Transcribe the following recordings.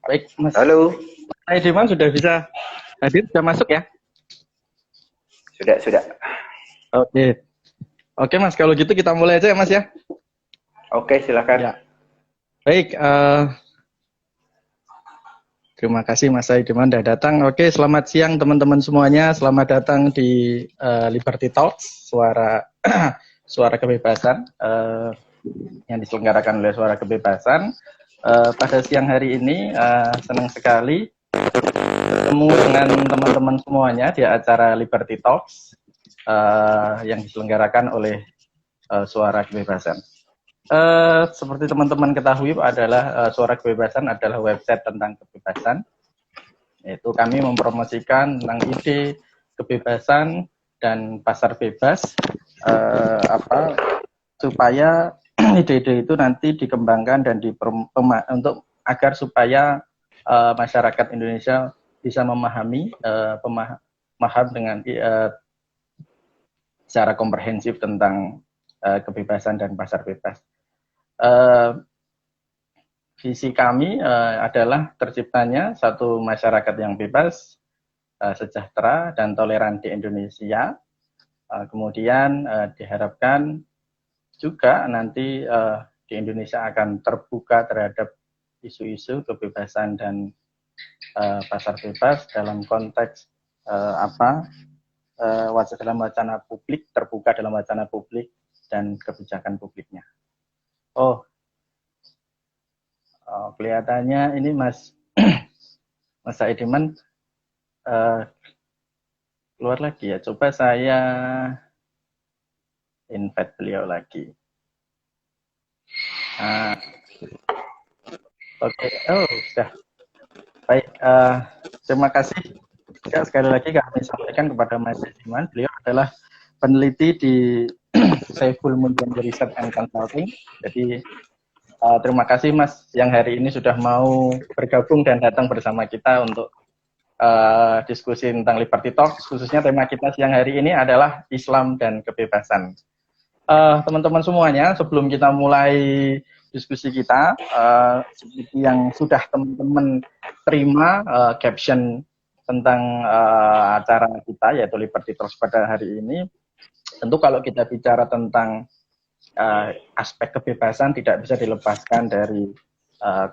Baik, Mas Halo, Aidiman sudah bisa hadir, sudah masuk ya? sudah. Oke, oke Mas, kalau gitu kita mulai aja ya Mas ya. Oke, silakan. Ya, baik. Terima kasih Mas Aidiman sudah datang. Oke, selamat siang teman-teman semuanya. Selamat datang di Liberty Talks, suara suara kebebasan yang diselenggarakan oleh Suara Kebebasan. Pada siang hari ini senang sekali bertemu dengan teman-teman semuanya di acara Liberty Talks yang diselenggarakan oleh Suara Kebebasan. Seperti teman-teman ketahui adalah Suara Kebebasan adalah website tentang kebebasan. Yaitu kami mempromosikan tentang ide kebebasan dan pasar bebas supaya ide-ide itu nanti dikembangkan dan untuk agar supaya masyarakat Indonesia bisa memahami paham dengan secara komprehensif tentang kebebasan dan pasar bebas. Visi kami adalah terciptanya satu masyarakat yang bebas, sejahtera, dan toleran di Indonesia. Kemudian diharapkan juga nanti di Indonesia akan terbuka terhadap isu-isu kebebasan dan pasar bebas dalam konteks dalam wacana publik, terbuka dalam wacana publik dan kebijakan publiknya. Kelihatannya ini Mas Saidiman keluar lagi ya. Coba saya invite beliau lagi. Oke. Oh, sudah. Baik, terima kasih. Sekali lagi kami sampaikan kepada Mas Saidiman, beliau adalah peneliti di Saiful Munjani Research and Consulting. Jadi terima kasih Mas yang hari ini sudah mau bergabung dan datang bersama kita untuk diskusi tentang Liberty Talks. Khususnya tema kita siang hari ini adalah Islam dan kebebasan. Teman-teman semuanya, sebelum kita mulai diskusi kita, seperti yang sudah teman-teman terima caption tentang acara kita, yaitu Liberty Talks pada hari ini, tentu kalau kita bicara tentang aspek kebebasan tidak bisa dilepaskan dari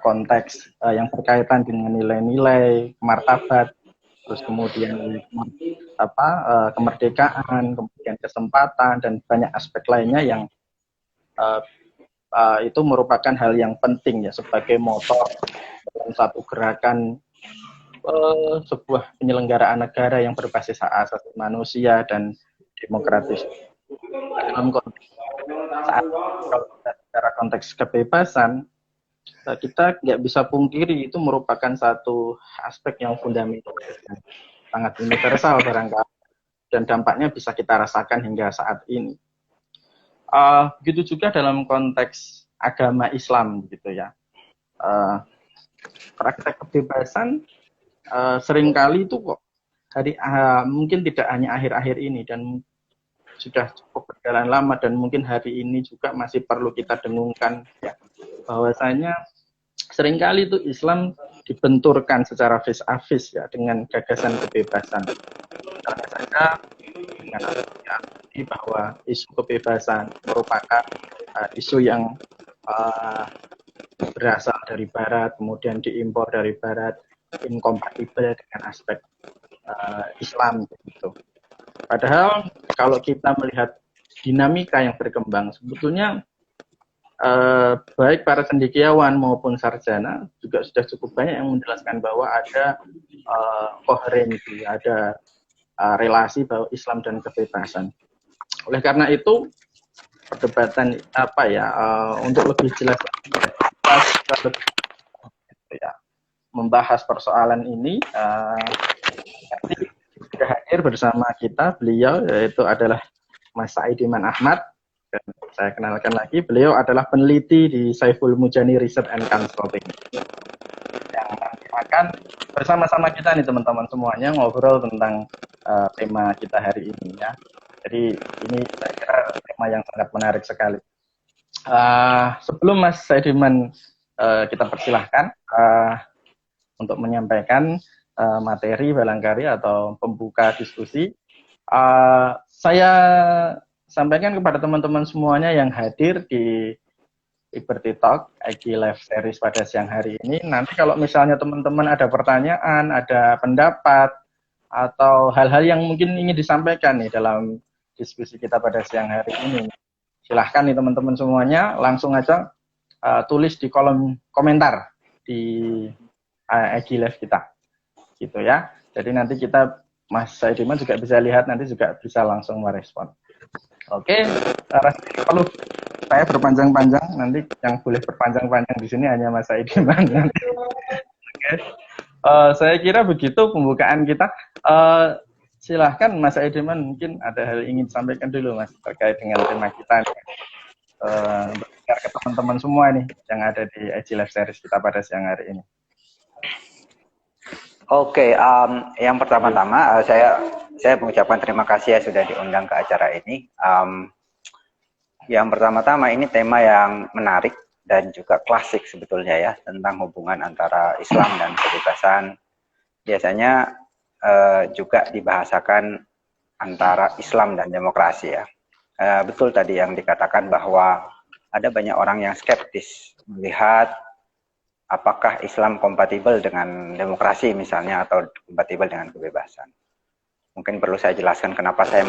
konteks yang berkaitan dengan nilai-nilai, martabat, terus kemudian kemerdekaan, kemudian kesempatan, dan banyak aspek lainnya yang itu merupakan hal yang penting ya sebagai motor dalam satu gerakan sebuah penyelenggaraan negara yang berbasis hak asasi manusia dan demokratis. Dalam konteks saat kalau kita bicara konteks kebebasan, kita nggak bisa pungkiri itu merupakan satu aspek yang fundamental, sangat universal barangkali, dan dampaknya bisa kita rasakan hingga saat ini. Begitu juga dalam konteks agama Islam gitu ya. Praktek kebebasan seringkali itu kok mungkin tidak hanya akhir-akhir ini dan sudah cukup berjalan lama, dan mungkin hari ini juga masih perlu kita dengungkan ya, bahwasanya seringkali itu Islam dibenturkan secara vis-a-vis ya dengan gagasan kebebasan. Misalnya saja dengan asumsi bahwa isu kebebasan merupakan isu yang berasal dari Barat, kemudian diimpor dari Barat, inkompatibel dengan aspek Islam gitu. Padahal kalau kita melihat dinamika yang berkembang, sebetulnya baik para cendekiawan maupun sarjana juga sudah cukup banyak yang menjelaskan bahwa ada koherensi, ada relasi bahwa Islam dan kebebasan. Oleh karena itu, perdebatan untuk lebih jelas membahas persoalan ini, nanti sudah hadir bersama kita beliau, yaitu adalah Mas Saidiman Ahmad. Dan saya kenalkan lagi, beliau adalah peneliti di Saiful Munjani Research and Consulting, yang nanti akan bersama-sama kita nih teman-teman semuanya ngobrol tentang tema kita hari ini ya. Jadi ini saya kira tema yang sangat menarik sekali. Sebelum Mas Saidiman kita persilahkan, untuk menyampaikan materi barangkali atau pembuka diskusi. Saya sampaikan kepada teman-teman semuanya yang hadir di Liberty Talk IG Live Series pada siang hari ini. Nanti kalau misalnya teman-teman ada pertanyaan, ada pendapat, atau hal-hal yang mungkin ingin disampaikan nih dalam diskusi kita pada siang hari ini, silahkan nih teman-teman semuanya langsung aja tulis di kolom komentar di IG Live kita, gitu ya. Jadi nanti kita, Mas Saidiman juga bisa lihat, nanti juga bisa langsung merespon. Oke, perlu saya berpanjang-panjang, nanti yang boleh berpanjang-panjang di sini hanya Mas Saidiman nanti. Oke. Saya kira begitu pembukaan kita. Silahkan Mas Saidiman, mungkin ada hal ingin sampaikan dulu Mas terkait dengan tema kita nih. Biar ke teman-teman semua nih yang ada di IG Live Series kita pada siang hari ini. Oke, yang pertama-tama saya mengucapkan terima kasih ya sudah diundang ke acara ini. Yang pertama-tama ini tema yang menarik dan juga klasik sebetulnya ya, tentang hubungan antara Islam dan kebebasan. Biasanya juga dibahasakan antara Islam dan demokrasi ya. Betul tadi yang dikatakan bahwa ada banyak orang yang skeptis melihat apakah Islam kompatibel dengan demokrasi misalnya atau kompatibel dengan kebebasan. Mungkin perlu saya jelaskan kenapa saya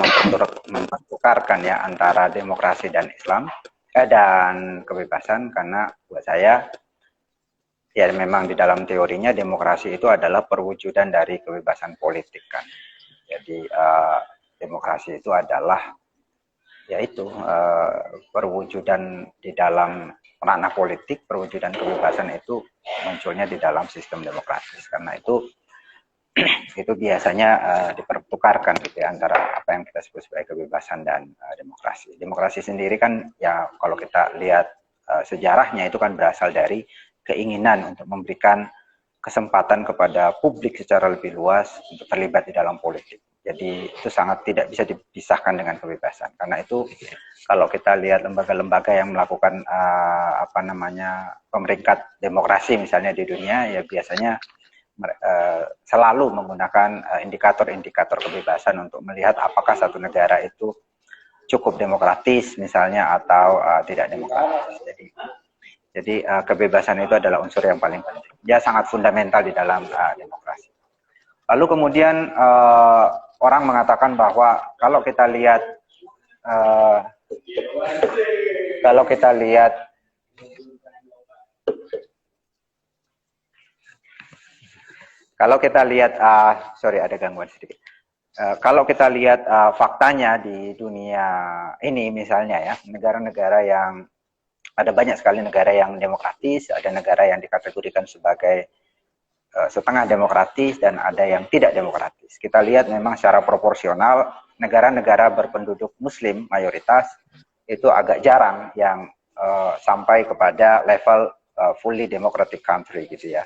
mempertukarkan ya antara demokrasi dan Islam dan kebebasan, karena buat saya ya memang di dalam teorinya demokrasi itu adalah perwujudan dari kebebasan politik kan. Jadi demokrasi itu adalah yaitu perwujudan di dalam ranah politik, perwujudan kebebasan itu munculnya di dalam sistem demokratis. Karena itu biasanya dipertukarkan gitu ya, antara apa yang kita sebut sebagai kebebasan dan demokrasi. Demokrasi sendiri kan ya kalau kita lihat sejarahnya itu kan berasal dari keinginan untuk memberikan kesempatan kepada publik secara lebih luas untuk terlibat di dalam politik. Jadi itu sangat tidak bisa dipisahkan dengan kebebasan. Karena itu kalau kita lihat lembaga-lembaga yang melakukan pemeringkat demokrasi misalnya di dunia, ya biasanya selalu menggunakan indikator-indikator kebebasan untuk melihat apakah satu negara itu cukup demokratis misalnya atau tidak demokratis. Jadi kebebasan itu adalah unsur yang paling penting. Dia sangat fundamental di dalam demokrasi. Lalu kemudian orang mengatakan bahwa kalau kita lihat sorry ada gangguan sedikit. Kalau kita lihat faktanya di dunia ini misalnya ya, negara-negara yang ada banyak sekali negara yang demokratis, ada negara yang dikategorikan sebagai setengah demokratis dan ada yang tidak demokratis. Kita lihat memang secara proporsional negara-negara berpenduduk muslim mayoritas itu agak jarang yang sampai kepada level fully democratic country gitu ya,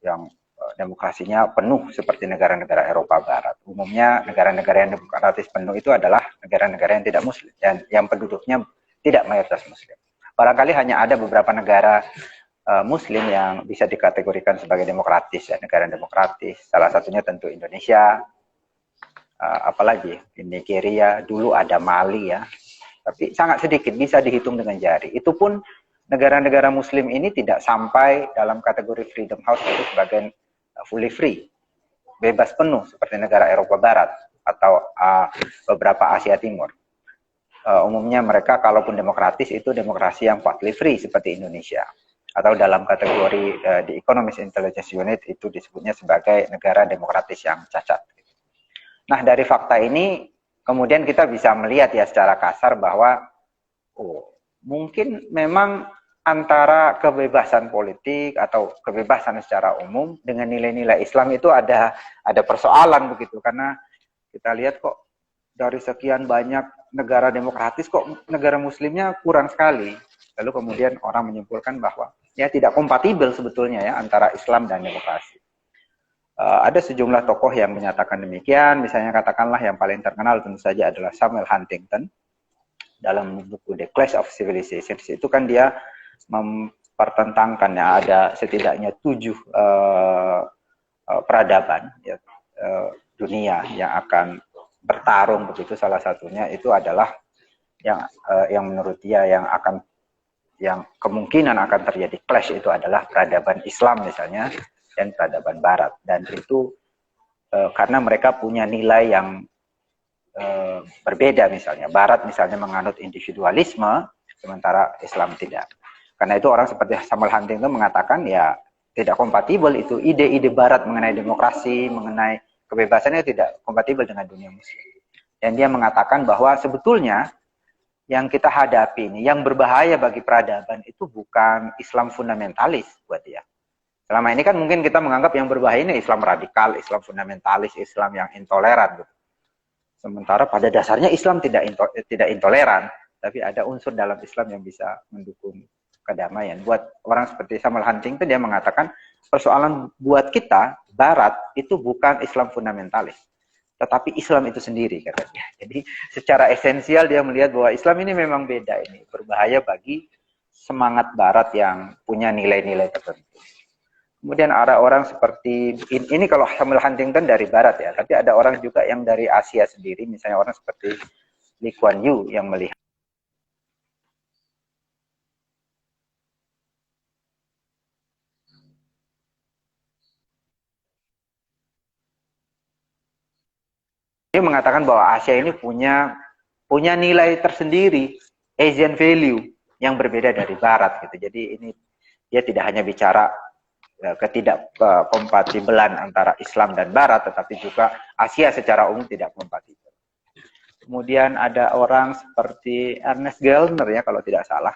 yang demokrasinya penuh seperti negara-negara Eropa Barat. Umumnya negara-negara yang demokratis penuh itu adalah negara-negara yang tidak muslim dan yang penduduknya tidak mayoritas muslim. Barangkali hanya ada beberapa negara muslim yang bisa dikategorikan sebagai demokratis ya, negara demokratis. Salah satunya tentu Indonesia, apalagi di Nigeria, dulu ada Mali ya. Tapi sangat sedikit, bisa dihitung dengan jari. Itu pun negara-negara muslim ini tidak sampai dalam kategori Freedom House itu sebagai fully free, bebas penuh seperti negara Eropa Barat atau beberapa Asia Timur. Umumnya mereka kalaupun demokratis itu demokrasi yang partly free seperti Indonesia, atau dalam kategori di Economist Intelligence Unit itu disebutnya sebagai negara demokratis yang cacat. Nah dari fakta ini kemudian kita bisa melihat ya secara kasar bahwa mungkin memang antara kebebasan politik atau kebebasan secara umum dengan nilai-nilai Islam itu ada persoalan begitu, karena kita lihat kok dari sekian banyak negara demokratis kok negara muslimnya kurang sekali. Lalu kemudian orang menyimpulkan bahwa ya tidak kompatibel sebetulnya ya antara Islam dan demokrasi. Ada sejumlah tokoh yang menyatakan demikian, misalnya katakanlah yang paling terkenal tentu saja adalah Samuel Huntington. Dalam buku The Clash of Civilizations itu kan dia pertentangkan ya, ada setidaknya 7 peradaban ya, dunia yang akan bertarung begitu. Salah satunya itu adalah yang menurut dia yang kemungkinan akan terjadi clash itu adalah peradaban Islam misalnya dan peradaban Barat, dan itu karena mereka punya nilai yang berbeda. Misalnya Barat misalnya menganut individualisme, sementara Islam tidak. Karena itu orang seperti Samuel Huntington mengatakan ya tidak kompatibel itu ide-ide Barat mengenai demokrasi, mengenai kebebasannya tidak kompatibel dengan dunia Muslim. Dan dia mengatakan bahwa sebetulnya yang kita hadapi ini, yang berbahaya bagi peradaban itu bukan Islam fundamentalis buat dia. Selama ini kan mungkin kita menganggap yang berbahaya ini Islam radikal, Islam fundamentalis, Islam yang intoleran gitu. Sementara pada dasarnya Islam tidak intoleran, tapi ada unsur dalam Islam yang bisa mendukung kedamaian. Buat orang seperti Samuel Huntington, dia mengatakan persoalan buat kita Barat itu bukan Islam fundamentalis, tetapi Islam itu sendiri, katanya. Jadi secara esensial dia melihat bahwa Islam ini memang beda, ini berbahaya bagi semangat Barat yang punya nilai-nilai tertentu. Kemudian ada orang seperti ini kalau Samuel Huntington dari Barat ya, tapi ada orang juga yang dari Asia sendiri, misalnya orang seperti Lee Kuan Yew yang melihat dia mengatakan bahwa Asia ini punya nilai tersendiri, Asian value yang berbeda dari Barat gitu. Jadi ini dia tidak hanya bicara ketidakkompatibelan antara Islam dan Barat, tetapi juga Asia secara umum tidak kompatibel. Kemudian ada orang seperti Ernest Gellner ya kalau tidak salah,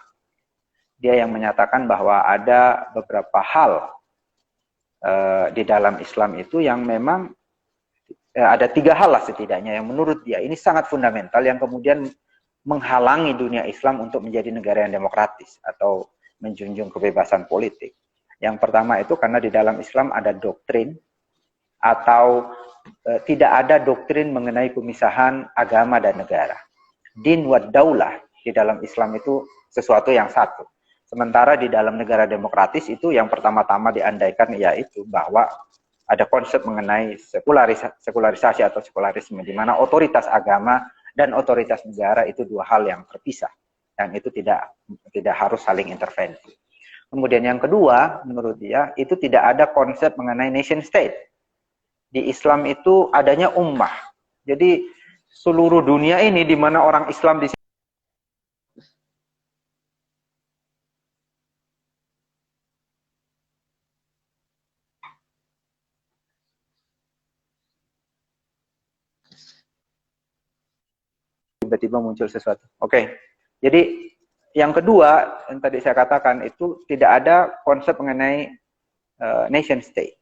dia yang menyatakan bahwa ada beberapa hal di dalam Islam itu yang memang ada 3 hal lah setidaknya yang menurut dia ini sangat fundamental yang kemudian menghalangi dunia Islam untuk menjadi negara yang demokratis atau menjunjung kebebasan politik. Yang pertama itu karena di dalam Islam ada doktrin atau tidak ada doktrin mengenai pemisahan agama dan negara. Din wa daulah di dalam Islam itu sesuatu yang satu. Sementara di dalam negara demokratis itu yang pertama-tama diandaikan yaitu bahwa ada konsep mengenai sekularisasi atau sekularisme, di mana otoritas agama dan otoritas negara itu 2 hal yang terpisah, dan itu tidak harus saling intervensi. Kemudian yang kedua, menurut dia, itu tidak ada konsep mengenai nation state. Di Islam itu adanya ummah. Jadi seluruh dunia ini di mana orang Islam di tiba-tiba muncul sesuatu. Oke. Jadi yang kedua yang tadi saya katakan itu tidak ada konsep mengenai nation state,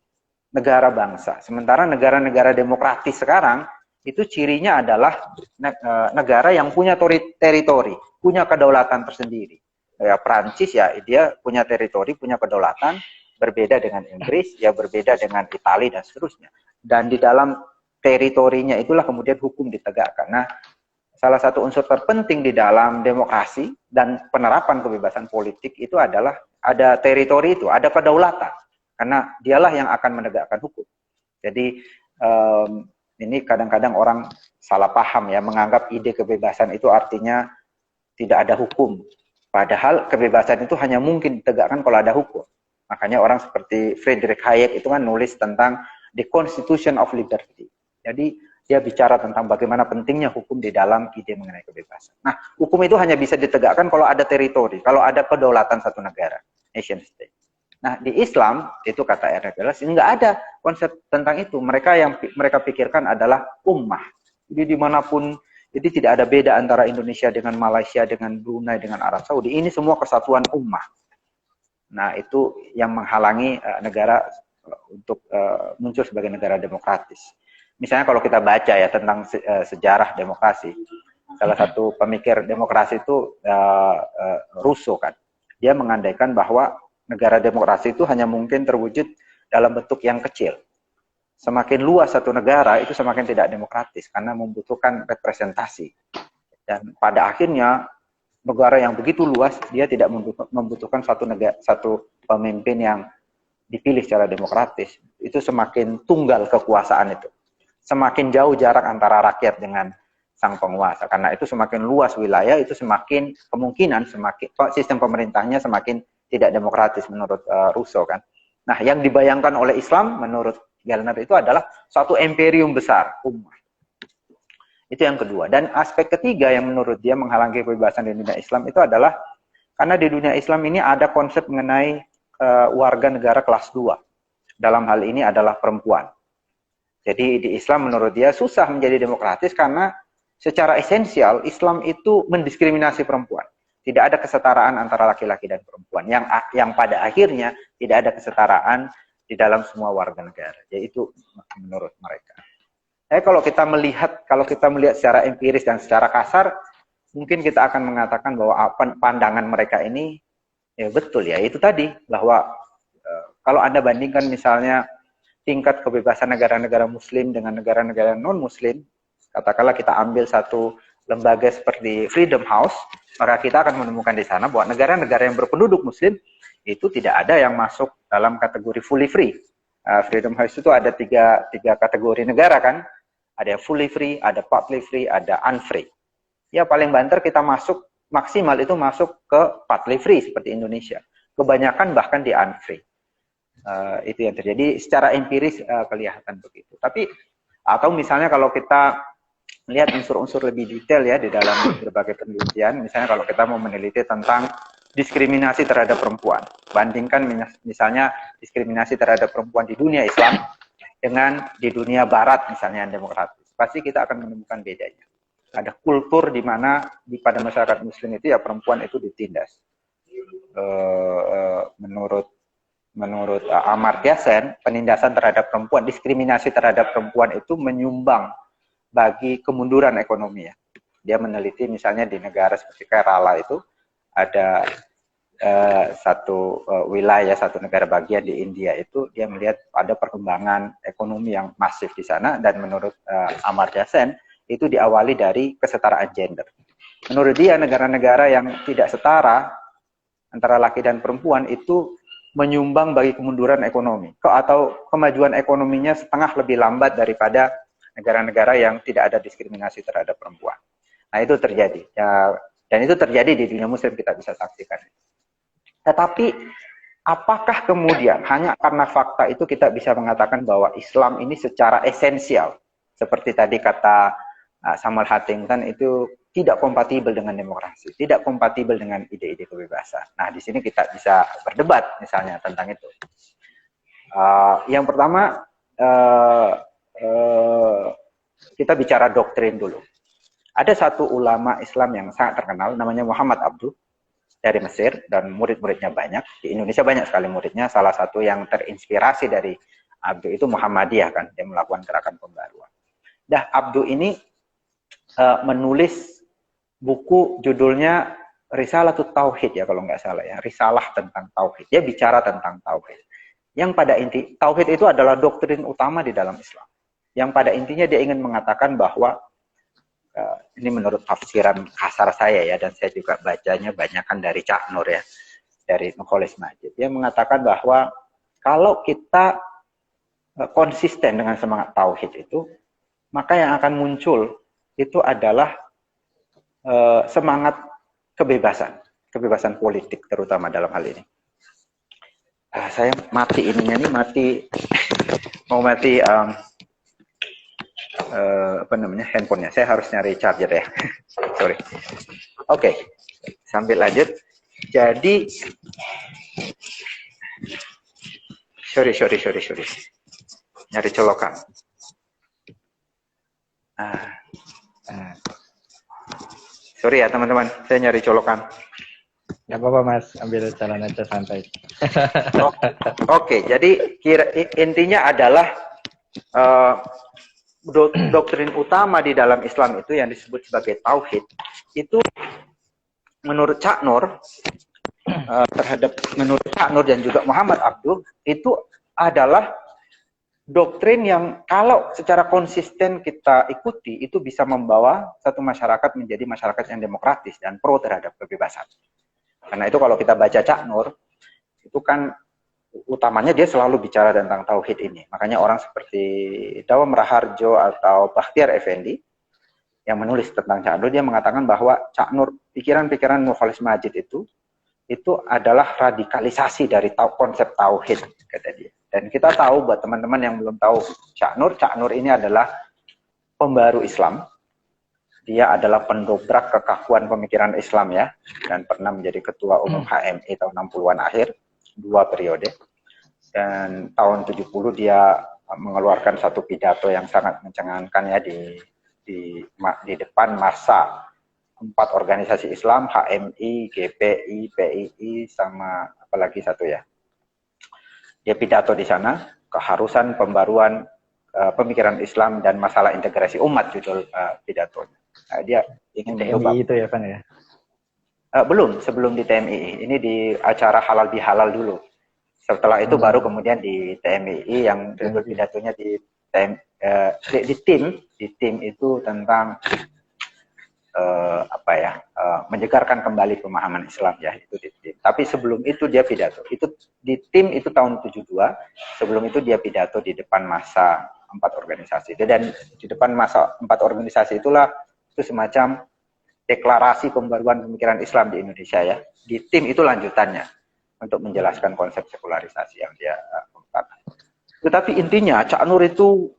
negara bangsa. Sementara negara-negara demokratis sekarang itu cirinya adalah negara yang punya teritori, punya kedaulatan tersendiri. Ya Prancis ya dia punya teritori, punya kedaulatan, berbeda dengan Inggris, ya berbeda dengan Italia dan seterusnya. Dan di dalam teritorinya itulah kemudian hukum ditegakkan. Nah, salah satu unsur terpenting di dalam demokrasi dan penerapan kebebasan politik itu adalah ada teritori itu, ada kedaulatan. Karena dialah yang akan menegakkan hukum. Jadi ini kadang-kadang orang salah paham ya, menganggap ide kebebasan itu artinya tidak ada hukum. Padahal kebebasan itu hanya mungkin ditegakkan kalau ada hukum. Makanya orang seperti Friedrich Hayek itu kan nulis tentang The Constitution of Liberty. Jadi dia bicara tentang bagaimana pentingnya hukum di dalam ide mengenai kebebasan. Nah, hukum itu hanya bisa ditegakkan kalau ada teritori, kalau ada kedaulatan satu negara, nation state. Nah, di Islam, itu kata Ernest Gellner, nggak ada konsep tentang itu. Mereka pikirkan adalah ummah. Jadi dimanapun, jadi tidak ada beda antara Indonesia dengan Malaysia, dengan Brunei, dengan Arab Saudi. Ini semua kesatuan ummah. Nah, itu yang menghalangi negara untuk muncul sebagai negara demokratis. Misalnya kalau kita baca ya tentang sejarah demokrasi, salah satu pemikir demokrasi itu Rousseau kan, dia mengandaikan bahwa negara demokrasi itu hanya mungkin terwujud dalam bentuk yang kecil. Semakin luas satu negara itu semakin tidak demokratis karena membutuhkan representasi. Dan pada akhirnya negara yang begitu luas, dia tidak membutuhkan satu pemimpin yang dipilih secara demokratis. Itu semakin tunggal kekuasaan itu. Semakin jauh jarak antara rakyat dengan sang penguasa. Karena itu semakin luas wilayah, itu semakin kemungkinan sistem pemerintahnya semakin tidak demokratis menurut Rousseau kan. Nah, yang dibayangkan oleh Islam menurut Gellner itu adalah suatu imperium besar ummah. Itu yang kedua. Dan aspek ketiga yang menurut dia menghalangi kebebasan di dunia Islam itu adalah karena di dunia Islam ini ada konsep mengenai warga negara kelas 2. Dalam hal ini adalah perempuan. Jadi di Islam menurut dia susah menjadi demokratis karena secara esensial Islam itu mendiskriminasi perempuan. Tidak ada kesetaraan antara laki-laki dan perempuan. Yang pada akhirnya tidak ada kesetaraan di dalam semua warga negara. Yaitu menurut mereka. Kalau kita melihat secara empiris dan secara kasar, mungkin kita akan mengatakan bahwa pandangan mereka ini ya betul ya, itu tadi bahwa kalau Anda bandingkan misalnya tingkat kebebasan negara-negara muslim dengan negara-negara non-muslim, katakanlah kita ambil satu lembaga seperti Freedom House, maka kita akan menemukan di sana bahwa negara-negara yang berpenduduk muslim itu tidak ada yang masuk dalam kategori fully free. Freedom House itu ada tiga kategori negara kan, ada yang fully free, ada partly free, ada unfree. Ya paling banter kita masuk maksimal itu masuk ke partly free seperti Indonesia. Kebanyakan bahkan di unfree. Itu yang terjadi secara empiris kelihatan begitu. Tapi atau misalnya kalau kita lihat unsur-unsur lebih detail ya di dalam berbagai penelitian, misalnya kalau kita mau meneliti tentang diskriminasi terhadap perempuan, bandingkan misalnya diskriminasi terhadap perempuan di dunia Islam dengan di dunia Barat misalnya yang demokratis, pasti kita akan menemukan bedanya. Ada kultur di mana pada masyarakat Muslim itu ya perempuan itu ditindas. Menurut Amartya Sen, penindasan terhadap perempuan, diskriminasi terhadap perempuan itu menyumbang bagi kemunduran ekonomi ya. Dia meneliti misalnya di negara seperti Kerala itu ada satu wilayah, satu negara bagian di India itu dia melihat ada perkembangan ekonomi yang masif di sana dan menurut Amartya Sen itu diawali dari kesetaraan gender. Menurut dia negara-negara yang tidak setara antara laki dan perempuan itu menyumbang bagi kemunduran ekonomi atau kemajuan ekonominya setengah lebih lambat daripada negara-negara yang tidak ada diskriminasi terhadap perempuan. Nah itu terjadi ya, dan itu terjadi di dunia muslim, kita bisa saksikan. Tetapi apakah kemudian hanya karena fakta itu kita bisa mengatakan bahwa Islam ini secara esensial seperti tadi kata Samuel Huntington itu tidak kompatibel dengan demokrasi, tidak kompatibel dengan ide-ide kebebasan. Nah, di sini kita bisa berdebat misalnya tentang itu. Yang pertama, kita bicara doktrin dulu. Ada satu ulama Islam yang sangat terkenal, namanya Muhammad Abduh dari Mesir, dan murid-muridnya banyak. Di Indonesia banyak sekali muridnya. Salah satu yang terinspirasi dari Abduh itu Muhammadiyah kan, dia melakukan gerakan pembaruan. Nah, Abduh ini menulis buku judulnya Risalatut Tauhid ya kalau nggak salah ya, risalah tentang tauhid. Dia bicara tentang tauhid. Yang pada inti tauhid itu adalah doktrin utama di dalam Islam. Yang pada intinya dia ingin mengatakan bahwa ini menurut tafsiran kasar saya ya, dan saya juga bacanya banyakkan dari Cak Nur ya, dari Nurholis Majid. Dia mengatakan bahwa kalau kita konsisten dengan semangat tauhid itu, maka yang akan muncul itu adalah semangat kebebasan politik terutama dalam hal ini. Saya mati ininya nih, mau mati apa namanya handphonenya. Saya harus nyari charger ya. Sorry. Oke, sambil lanjut. Jadi, sorry. Nyari colokan. Sorry ya teman-teman, saya nyari colokan. Nggak apa-apa mas, ambil jalan aja santai. Oke, jadi intinya adalah doktrin utama di dalam Islam itu yang disebut sebagai tauhid itu menurut Cak Nur menurut Cak Nur dan juga Muhammad Abduh itu adalah doktrin yang kalau secara konsisten kita ikuti itu bisa membawa satu masyarakat menjadi masyarakat yang demokratis dan pro terhadap kebebasan. Karena itu kalau kita baca Cak Nur, itu kan utamanya dia selalu bicara tentang tauhid ini. Makanya orang seperti Dawam Raharjo atau Bakhtiar Effendi yang menulis tentang Cak Nur, dia mengatakan bahwa Cak Nur, pikiran-pikiran Nurholis Majid itu adalah radikalisasi dari konsep tauhid, kata dia. Dan kita tahu buat teman-teman yang belum tahu Cak Nur ini adalah pembaru Islam. Dia adalah pendobrak kekakuan pemikiran Islam ya, dan pernah menjadi ketua umum HMI tahun 60-an akhir, 2 periode. Dan tahun 70 dia mengeluarkan satu pidato yang sangat mencengangkan ya di depan massa 4 organisasi Islam, HMI, GPI, PII, sama apalagi satu ya. Dia pidato di sana, keharusan pembaruan pemikiran Islam dan masalah integrasi umat, judul pidatonya. Dia ingin mencoba. TMI itu ya Bang ya? Belum, sebelum di TMI. Ini di acara halal bihalal dulu. Setelah itu baru kemudian di TMI yang judul pidatonya di tim itu tentang menyegarkan kembali pemahaman Islam ya, itu di tim. Tapi sebelum itu dia pidato. Itu di tim itu tahun 72. Sebelum itu dia pidato di depan massa 4 organisasi. Dan di depan massa 4 organisasi itulah itu semacam deklarasi pembaruan pemikiran Islam di Indonesia ya. Di tim itu lanjutannya untuk menjelaskan konsep sekularisasi yang dia kemukakan. Tetapi intinya Cak Nur itu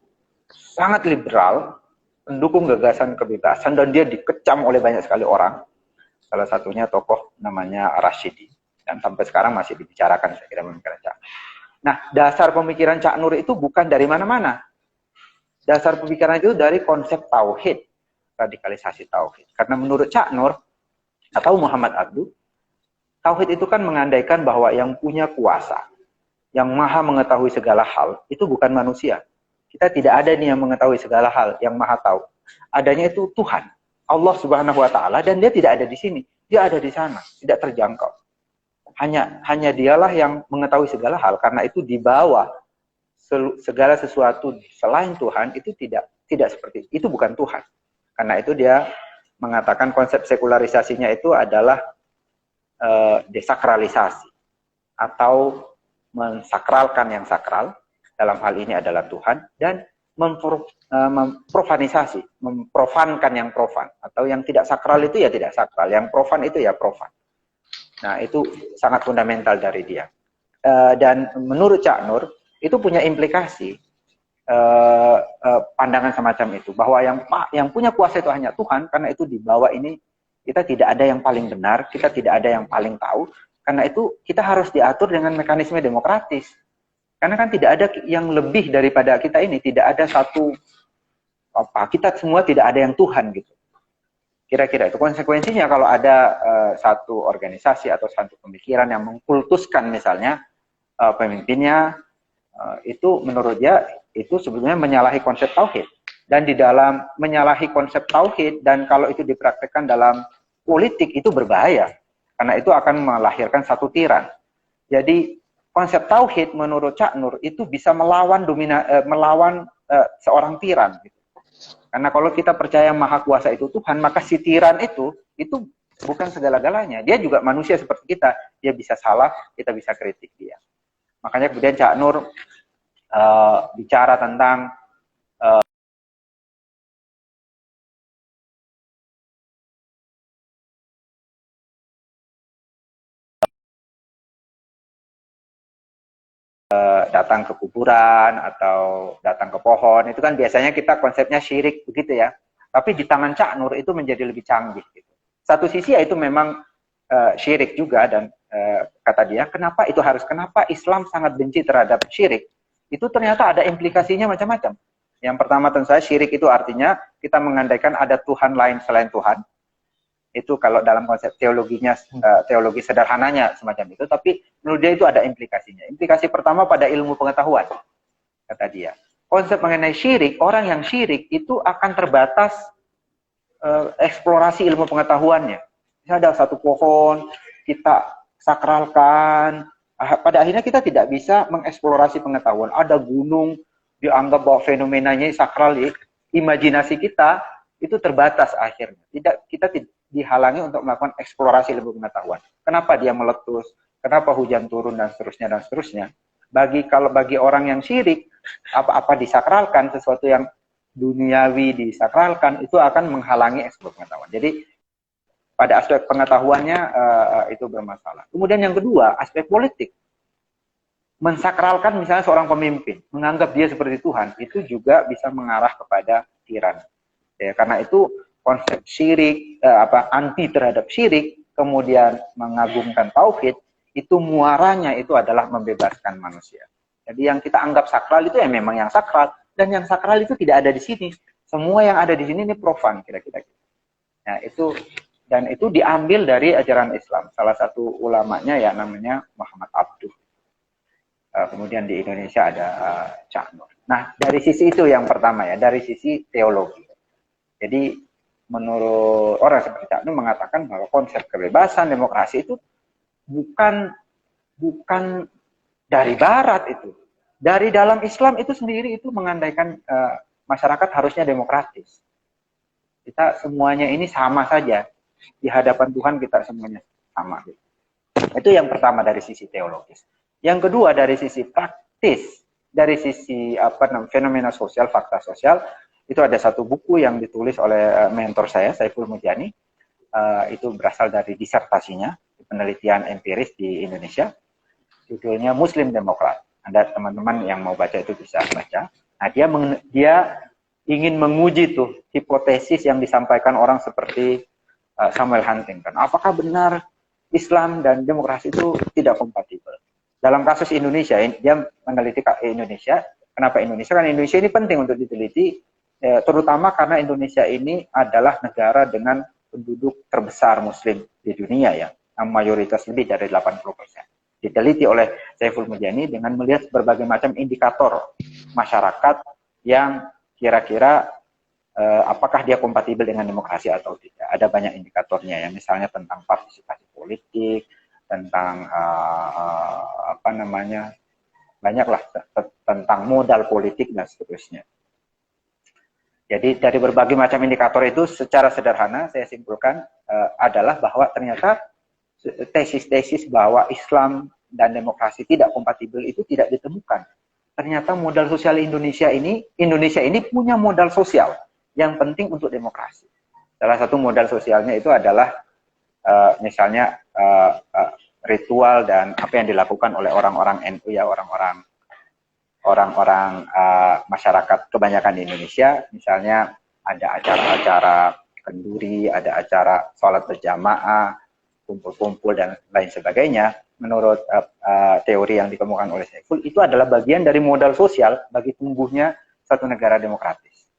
sangat liberal, pendukung gagasan kebebasan, dan dia dikecam oleh banyak sekali orang. Salah satunya tokoh namanya Rashidi, dan sampai sekarang masih dibicarakan saya kira pemikiran Cak Nur. Nah, dasar pemikiran Cak Nur itu bukan dari mana-mana. Dasar pemikiran itu dari konsep tauhid, radikalisasi tauhid. Karena menurut Cak Nur atau Muhammad Abduh, tauhid itu kan mengandaikan bahwa yang punya kuasa, yang maha mengetahui segala hal, itu bukan manusia. Kita tidak ada nih yang mengetahui segala hal, yang maha tahu. Adanya itu Tuhan, Allah Subhanahu wa Ta'ala, dan dia tidak ada di sini. Dia ada di sana, tidak terjangkau. Hanya dialah yang mengetahui segala hal, karena itu di bawah segala sesuatu selain Tuhan itu tidak seperti itu, bukan Tuhan. Karena itu dia mengatakan konsep sekularisasinya itu adalah desakralisasi atau mensakralkan yang sakral. Dalam hal ini adalah Tuhan, dan memprofanisasi, memprofankan yang profan, atau yang tidak sakral itu ya tidak sakral, yang profan itu ya profan. Nah, itu sangat fundamental dari dia. Dan menurut Cak Nur, itu punya implikasi pandangan semacam itu, bahwa yang punya kuasa itu hanya Tuhan, karena itu di bawah ini kita tidak ada yang paling benar, kita tidak ada yang paling tahu, karena itu kita harus diatur dengan mekanisme demokratis. Karena kan tidak ada yang lebih daripada kita ini, tidak ada satu kita semua tidak ada yang Tuhan gitu. Kira-kira itu konsekuensinya kalau ada satu organisasi atau satu pemikiran yang mengkultuskan misalnya pemimpinnya, itu menurut dia itu sebetulnya menyalahi konsep tauhid. Dan di dalam menyalahi konsep tauhid, dan kalau itu dipraktekkan dalam politik, itu berbahaya. Karena itu akan melahirkan satu tiran. Jadi konsep tauhid menurut Cak Nur itu bisa melawan seorang tiran. Gitu. Karena kalau kita percaya maha kuasa itu Tuhan, maka si tiran itu bukan segala-galanya. Dia juga manusia seperti kita. Dia bisa salah, kita bisa kritik dia. Makanya kemudian Cak Nur bicara tentang datang ke kuburan atau datang ke pohon, itu kan biasanya kita konsepnya syirik begitu ya. Tapi di tangan Cak Nur itu menjadi lebih canggih. Gitu. Satu sisi ya itu memang syirik juga, dan kata dia, kenapa Islam sangat benci terhadap syirik? Itu ternyata ada implikasinya macam-macam. Yang pertama tentu saja syirik itu artinya kita mengandaikan ada Tuhan lain selain Tuhan. Itu kalau dalam konsep teologinya, teologi sederhananya semacam itu, tapi menurut dia itu ada implikasinya. Implikasi pertama pada ilmu pengetahuan, kata dia. Konsep mengenai syirik, orang yang syirik itu akan terbatas eksplorasi ilmu pengetahuannya. Misalnya ada satu pohon, kita sakralkan, pada akhirnya kita tidak bisa mengeksplorasi pengetahuan. Ada gunung, dianggap bahwa fenomenanya sakral, imajinasi kita itu terbatas akhirnya. Kita dihalangi untuk melakukan eksplorasi ilmu pengetahuan. Kenapa dia meletus? Kenapa hujan turun dan seterusnya dan seterusnya? Kalau bagi orang yang syirik, apa-apa disakralkan, sesuatu yang duniawi disakralkan, itu akan menghalangi eksplorasi pengetahuan. Jadi pada aspek pengetahuannya itu bermasalah. Kemudian yang kedua, aspek politik. Mensakralkan misalnya seorang pemimpin, menganggap dia seperti Tuhan, itu juga bisa mengarah kepada tiran. Ya, karena itu konsep syirik, anti terhadap syirik, kemudian mengagungkan tauhid, itu muaranya itu adalah membebaskan manusia. Jadi yang kita anggap sakral itu ya memang yang sakral, dan yang sakral itu tidak ada di sini. Semua yang ada di sini ini profan kira-kira. Nah, itu diambil dari ajaran Islam. Salah satu ulamanya ya namanya Muhammad Abduh. Kemudian di Indonesia ada Cak Nur. Nah, dari sisi itu yang pertama ya, dari sisi teologi. Jadi menurut orang seperti Cak Nur mengatakan bahwa konsep kebebasan demokrasi itu bukan dari Barat itu. Dari dalam Islam itu sendiri itu mengandaikan masyarakat harusnya demokratis. Kita semuanya ini sama saja. Di hadapan Tuhan kita semuanya sama. Itu yang pertama dari sisi teologis. Yang kedua dari sisi praktis, dari sisi fenomena sosial, fakta sosial, itu ada satu buku yang ditulis oleh mentor saya, Saiful Mujani. Itu berasal dari disertasinya, penelitian empiris di Indonesia. Judulnya Muslim Demokrat. Ada teman-teman yang mau baca itu bisa baca. Nah, dia ingin menguji tuh hipotesis yang disampaikan orang seperti Samuel Huntington. Apakah benar Islam dan demokrasi itu tidak kompatibel? Dalam kasus Indonesia, dia meneliti Indonesia. Kenapa Indonesia? Karena Indonesia ini penting untuk diteliti, terutama karena Indonesia ini adalah negara dengan penduduk terbesar Muslim di dunia ya, yang mayoritas lebih dari 80%. Diteliti oleh Saiful Mujani dengan melihat berbagai macam indikator masyarakat yang kira-kira apakah dia kompatibel dengan demokrasi atau tidak. Ada banyak indikatornya ya, misalnya tentang partisipasi politik, tentang banyaklah tentang modal politik dan seterusnya. Jadi dari berbagai macam indikator itu secara sederhana saya simpulkan adalah bahwa ternyata tesis-tesis bahwa Islam dan demokrasi tidak kompatibel itu tidak ditemukan. Ternyata modal sosial Indonesia ini punya modal sosial yang penting untuk demokrasi. Salah satu modal sosialnya itu adalah misalnya ritual dan apa yang dilakukan oleh orang-orang NU ya, orang-orang masyarakat kebanyakan di Indonesia, misalnya ada acara-acara kenduri, ada acara sholat berjamaah, kumpul-kumpul dan lain sebagainya. Menurut teori yang dikemukakan oleh Saiful, itu adalah bagian dari modal sosial bagi tumbuhnya satu negara demokratis.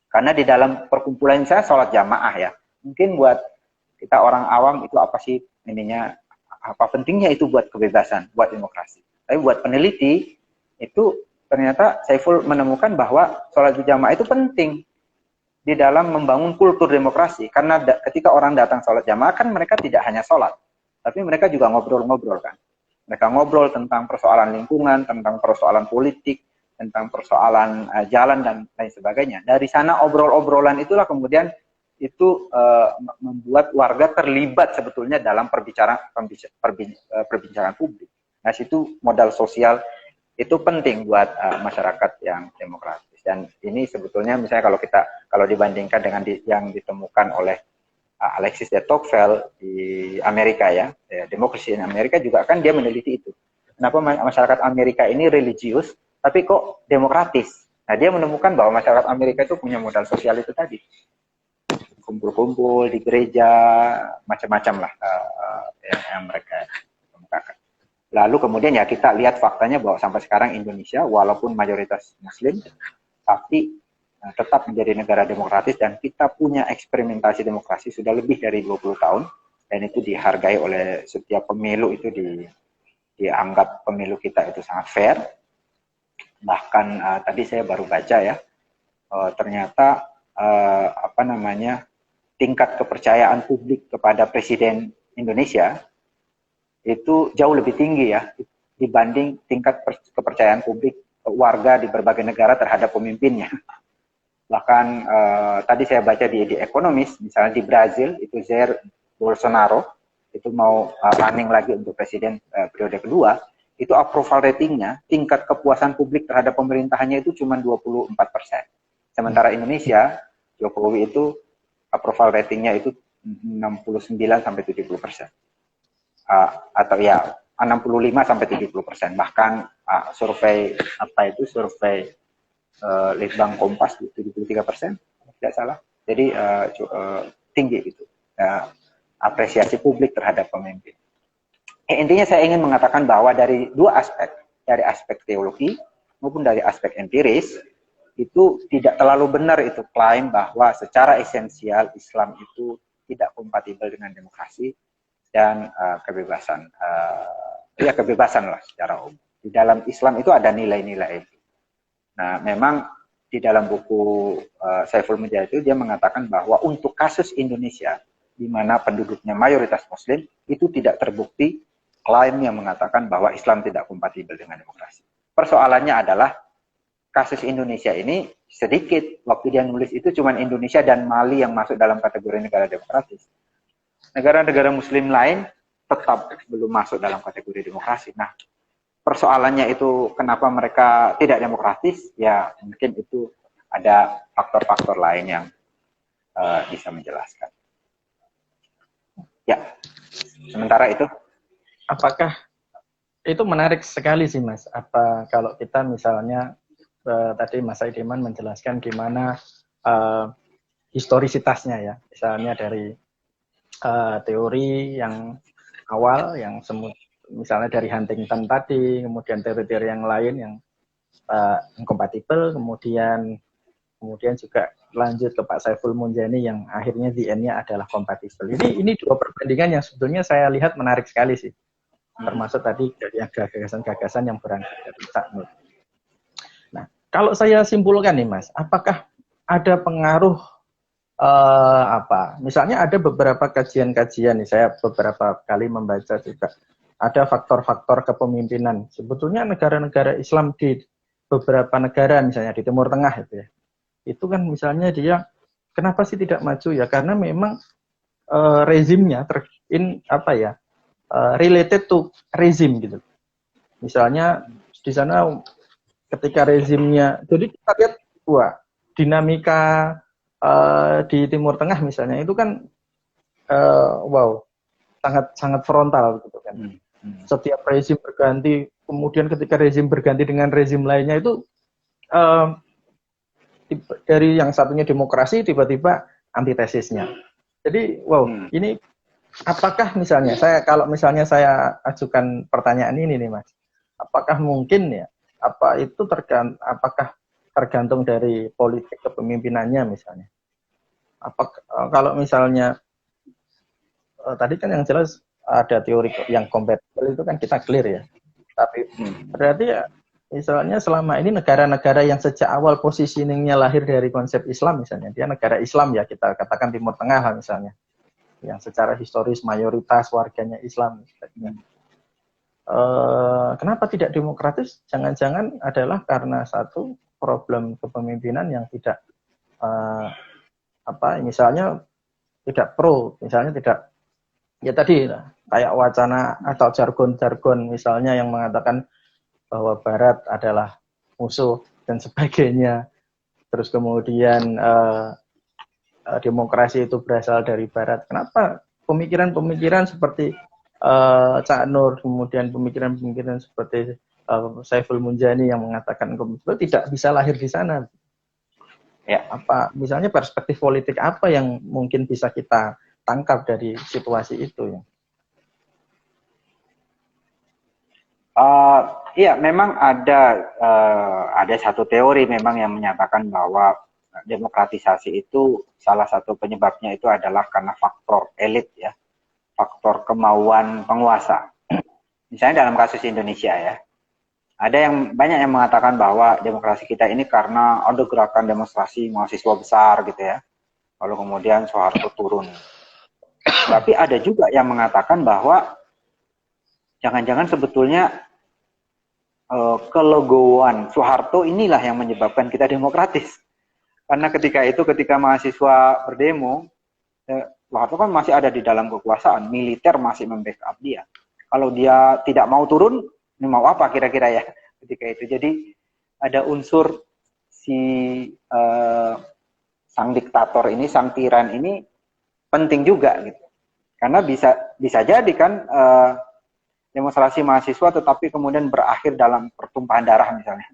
Karena di dalam perkumpulan saya sholat jamaah ya, mungkin buat kita orang awam itu apa sih ininya, apa pentingnya itu buat kebebasan, buat demokrasi. Tapi buat peneliti itu ternyata Saiful menemukan bahwa sholat berjamaah itu penting di dalam membangun kultur demokrasi. Karena ketika orang datang sholat jamaah kan mereka tidak hanya sholat, tapi mereka juga ngobrol-ngobrol kan. Mereka ngobrol tentang persoalan lingkungan, tentang persoalan politik, tentang persoalan jalan dan lain sebagainya. Dari sana obrol-obrolan itulah kemudian itu membuat warga terlibat sebetulnya dalam perbincangan publik. Nah, situ modal sosial itu penting buat masyarakat yang demokratis. Dan ini sebetulnya misalnya kalau dibandingkan dengan yang ditemukan oleh Alexis de Tocqueville di Amerika ya, demokrasi di Amerika juga kan dia meneliti itu. Kenapa masyarakat Amerika ini religius tapi kok demokratis? Nah, dia menemukan bahwa masyarakat Amerika itu punya modal sosial itu tadi. Kumpul-kumpul di gereja, macam-macam lah yang mereka kemukakan. Lalu kemudian ya kita lihat faktanya bahwa sampai sekarang Indonesia walaupun mayoritas Muslim, tapi tetap menjadi negara demokratis dan kita punya eksperimentasi demokrasi sudah lebih dari 20 tahun dan itu dihargai oleh setiap pemilu, itu dianggap pemilu kita itu sangat fair. Bahkan tadi saya baru baca ya, ternyata tingkat kepercayaan publik kepada Presiden Indonesia itu jauh lebih tinggi ya dibanding tingkat kepercayaan publik warga di berbagai negara terhadap pemimpinnya. Bahkan tadi saya baca di Economist, misalnya di Brazil itu Jair Bolsonaro itu mau running lagi untuk presiden periode kedua, itu approval ratingnya, tingkat kepuasan publik terhadap pemerintahannya itu cuma 24%. Sementara Indonesia, Jokowi itu approval ratingnya itu 69 sampai 70%. Atau ya 65 sampai 70%. Bahkan survei survei Litbang Kompas 73%, tidak salah. Jadi tinggi gitu. Apresiasi publik terhadap pemimpin. Intinya saya ingin mengatakan bahwa dari dua aspek, dari aspek teologi maupun dari aspek empiris, itu tidak terlalu benar itu klaim bahwa secara esensial Islam itu tidak kompatibel dengan demokrasi dan kebebasan. Ya kebebasan lah secara umum. Di dalam Islam itu ada nilai-nilai itu. Nah memang di dalam buku Saiful Mujahid itu dia mengatakan bahwa untuk kasus Indonesia di mana penduduknya mayoritas Muslim, itu tidak terbukti klaim yang mengatakan bahwa Islam tidak kompatibel dengan demokrasi. Persoalannya adalah kasus Indonesia ini sedikit. Waktu dia nulis itu cuma Indonesia dan Mali yang masuk dalam kategori negara demokratis. Negara-negara Muslim lain tetap belum masuk dalam kategori demokrasi. Nah, persoalannya itu kenapa mereka tidak demokratis? Ya, mungkin itu ada faktor-faktor lain yang bisa menjelaskan. Ya, sementara itu. Apakah itu menarik sekali sih Mas? Apa kalau kita misalnya tadi Mas Saidiman menjelaskan gimana historisitasnya ya, misalnya dari teori yang awal yang misalnya dari Huntington tadi, kemudian teori-teori yang lain yang incompatible, kemudian juga lanjut ke Pak Saiful Munjani yang akhirnya the end-nya adalah kompatibel. Ini dua perbandingan yang sebetulnya saya lihat menarik sekali sih. Termasuk tadi dari gagasan-gagasan yang berangkat dari Cak Nur. Nah, kalau saya simpulkan nih Mas, apakah ada pengaruh misalnya ada beberapa kajian-kajian nih, saya beberapa kali membaca juga ada faktor-faktor kepemimpinan. Sebetulnya negara-negara Islam di beberapa negara misalnya di Timur Tengah itu ya. Itu kan misalnya dia kenapa sih tidak maju ya? Karena memang rezimnya related to rezim gitu. Misalnya di sana ketika rezimnya, jadi kita lihat dinamika di Timur Tengah misalnya itu kan sangat frontal gitu kan. Setiap rezim berganti, kemudian ketika rezim berganti dengan rezim lainnya itu dari yang satunya demokrasi tiba-tiba antitesisnya. Jadi ini apakah misalnya kalau misalnya saya ajukan pertanyaan ini nih Mas, apakah mungkin ya apakah tergantung dari politik kepemimpinannya misalnya? Kalau misalnya tadi kan yang jelas ada teori yang kompatibel itu kan kita clear ya. Tapi berarti ya misalnya selama ini negara-negara yang sejak awal positioningnya lahir dari konsep Islam misalnya, dia negara Islam ya kita katakan Timur Tengah lah misalnya, yang secara historis mayoritas warganya Islam. Kenapa tidak demokratis? Jangan-jangan adalah karena satu problem kepemimpinan yang tidak misalnya tidak pro, misalnya tidak ya tadi kayak wacana atau jargon-jargon misalnya yang mengatakan bahwa Barat adalah musuh dan sebagainya. Terus kemudian demokrasi itu berasal dari Barat. Kenapa pemikiran-pemikiran seperti Cak Nur, kemudian pemikiran-pemikiran seperti Saiful Munjani yang mengatakan komunisme tidak bisa lahir di sana? Ya, misalnya perspektif politik apa yang mungkin bisa kita tangkap dari situasi itu ya? Iya, memang ada satu teori memang yang menyatakan bahwa demokratisasi itu salah satu penyebabnya itu adalah karena faktor elit ya, faktor kemauan penguasa. Misalnya dalam kasus Indonesia ya, ada banyak yang mengatakan bahwa demokrasi kita ini karena ada gerakan demonstrasi mahasiswa besar gitu ya, lalu kemudian Soeharto turun. Tapi ada juga yang mengatakan bahwa jangan-jangan sebetulnya kelegoan Soeharto inilah yang menyebabkan kita demokratis. Karena ketika mahasiswa berdemo, Soeharto kan masih ada di dalam kekuasaan, militer masih membackup dia. Kalau dia tidak mau turun, ini mau apa kira-kira ya ketika itu. Jadi ada unsur si sang diktator ini, sang tiran ini penting juga gitu. Karena bisa jadi kan demonstrasi mahasiswa tetapi kemudian berakhir dalam pertumpahan darah misalnya.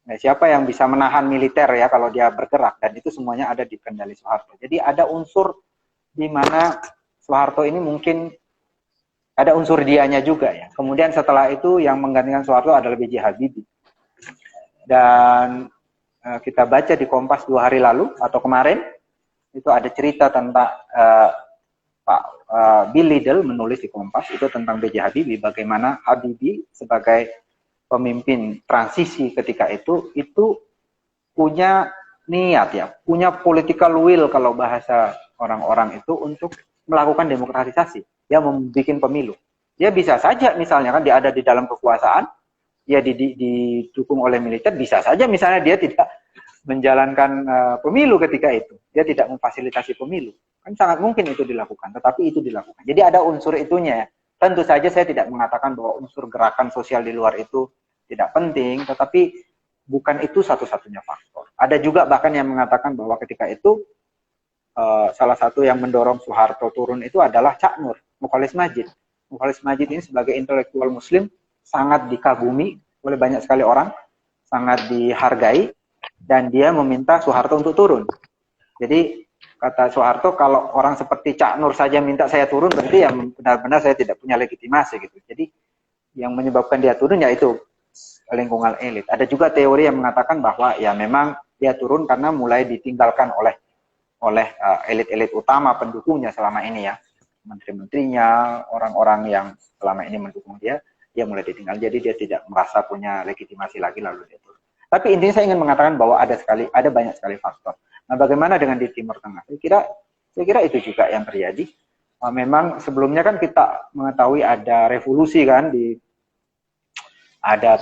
Nah, siapa yang bisa menahan militer ya kalau dia bergerak, dan itu semuanya ada di kendali Soeharto. Jadi ada unsur di mana Soeharto ini mungkin ada unsur dianya juga ya. Kemudian setelah itu yang menggantikan Soeharto adalah B.J. Habibie. Dan kita baca di Kompas 2 hari lalu atau kemarin, itu ada cerita tentang Pak Bill Liddell menulis di Kompas itu tentang B.J. Habibie, bagaimana Habibie sebagai pemimpin transisi ketika itu punya niat ya, punya political will kalau bahasa orang-orang itu untuk melakukan demokratisasi, ya membuat pemilu. Dia bisa saja misalnya kan dia ada di dalam kekuasaan, dia didukung oleh militer, bisa saja misalnya dia tidak menjalankan pemilu ketika itu, dia tidak memfasilitasi pemilu. Kan sangat mungkin itu dilakukan, tetapi itu dilakukan. Jadi ada unsur itunya ya. Tentu saja saya tidak mengatakan bahwa unsur gerakan sosial di luar itu tidak penting, tetapi bukan itu satu-satunya faktor. Ada juga bahkan yang mengatakan bahwa ketika itu salah satu yang mendorong Soeharto turun itu adalah Cak Nur, Mukhalis Majid. Mukhalis Majid ini sebagai intelektual muslim sangat dikagumi oleh banyak sekali orang, sangat dihargai, dan dia meminta Soeharto untuk turun. Jadi kata Soeharto, kalau orang seperti Cak Nur saja minta saya turun, berarti ya benar-benar saya tidak punya legitimasi gitu. Jadi yang menyebabkan dia turun yaitu lingkungan elit. Ada juga teori yang mengatakan bahwa ya memang dia turun karena mulai ditinggalkan oleh elit-elit utama pendukungnya selama ini ya. Menteri-menterinya, orang-orang yang selama ini mendukung dia mulai ditinggal. Jadi dia tidak merasa punya legitimasi lagi lalu dia turun. Tapi intinya saya ingin mengatakan bahwa ada banyak sekali faktor. Nah, bagaimana dengan di Timur Tengah? Saya kira itu juga yang terjadi. Memang sebelumnya kan kita mengetahui ada revolusi kan ada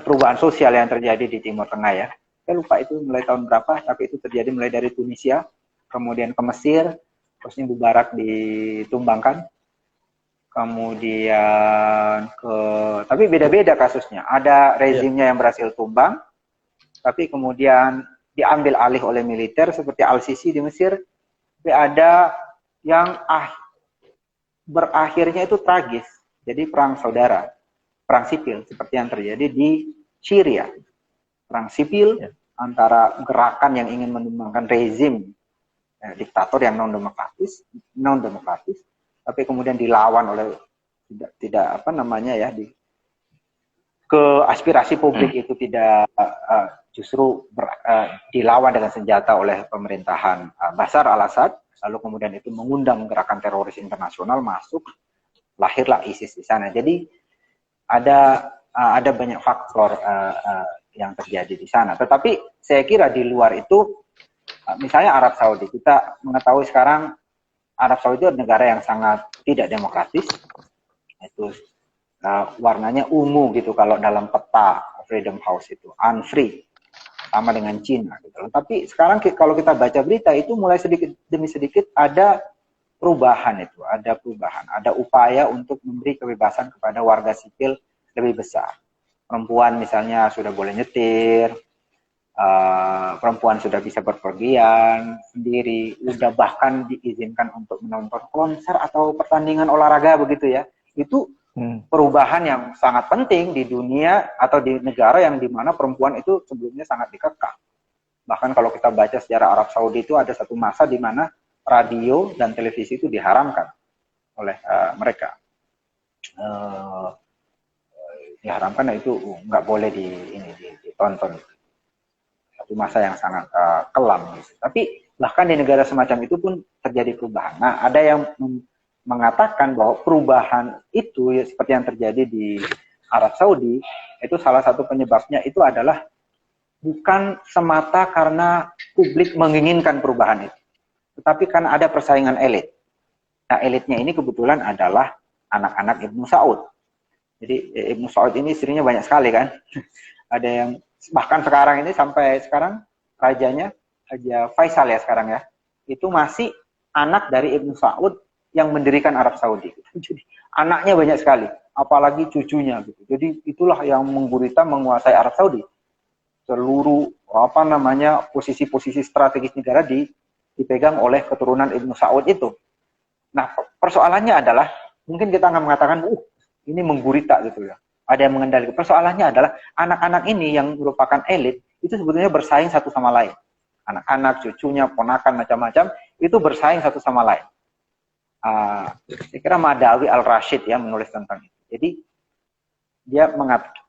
perubahan sosial yang terjadi di Timur Tengah ya. Saya lupa itu mulai tahun berapa, tapi itu terjadi mulai dari Tunisia, kemudian ke Mesir, terus Mubarak ditumbangkan, kemudian tapi beda-beda kasusnya. Ada rezimnya yang berhasil tumbang, tapi kemudian diambil alih oleh militer seperti Al-Sisi di Mesir. Tapi ada yang berakhirnya itu tragis. Jadi perang saudara, perang sipil seperti yang terjadi di Syria. Perang sipil antara gerakan yang ingin menumbangkan rezim diktator yang non demokratis, tapi kemudian dilawan oleh tidak aspirasi publik itu tidak justru dilawan dengan senjata oleh pemerintahan Bashar al-Assad, lalu kemudian itu mengundang gerakan teroris internasional masuk, lahirlah ISIS di sana. Jadi ada banyak faktor yang terjadi di sana. Tetapi saya kira di luar itu, misalnya Arab Saudi, kita mengetahui sekarang Arab Saudi itu negara yang sangat tidak demokratis, itu warnanya ungu gitu kalau dalam peta Freedom House itu, unfree, sama dengan Cina gitu. Tapi sekarang kalau kita baca berita itu mulai sedikit demi sedikit ada perubahan itu, ada upaya untuk memberi kebebasan kepada warga sipil lebih besar. Perempuan misalnya sudah boleh nyetir, perempuan sudah bisa berpergian sendiri, sudah bahkan diizinkan untuk menonton konser atau pertandingan olahraga begitu ya. Itu perubahan yang sangat penting di dunia atau di negara yang dimana perempuan itu sebelumnya sangat dikekang. Bahkan kalau kita baca sejarah Arab Saudi itu ada satu masa di mana radio dan televisi itu diharamkan oleh mereka. Diharamkan itu nggak boleh ditonton. Satu masa yang sangat kelam. Tapi bahkan di negara semacam itu pun terjadi perubahan. Nah, ada yang mengatakan bahwa perubahan itu ya, seperti yang terjadi di Arab Saudi, itu salah satu penyebabnya itu adalah bukan semata karena publik menginginkan perubahan itu, tetapi karena ada persaingan elit. Nah, elitnya ini kebetulan adalah anak-anak Ibnu Saud. Jadi Ibnu Saud ini istrinya banyak sekali kan. Ada yang bahkan sekarang ini sampai sekarang rajanya Raja Faisal ya sekarang ya. Itu masih anak dari Ibnu Saud yang mendirikan Arab Saudi. Jadi anaknya banyak sekali, apalagi cucunya gitu. Jadi itulah yang menggurita menguasai Arab Saudi. Seluruh posisi-posisi strategis negara dipegang oleh keturunan Ibnu Saud itu. Nah, persoalannya adalah mungkin kita akan mengatakan, ini menggurita gitu ya. Ada yang mengendalikan. Persoalannya adalah anak-anak ini yang merupakan elit itu sebetulnya bersaing satu sama lain. Anak-anak, cucunya, ponakan macam-macam itu bersaing satu sama lain. Saya kira Madawi Al-Rashid ya menulis tentang itu. Jadi dia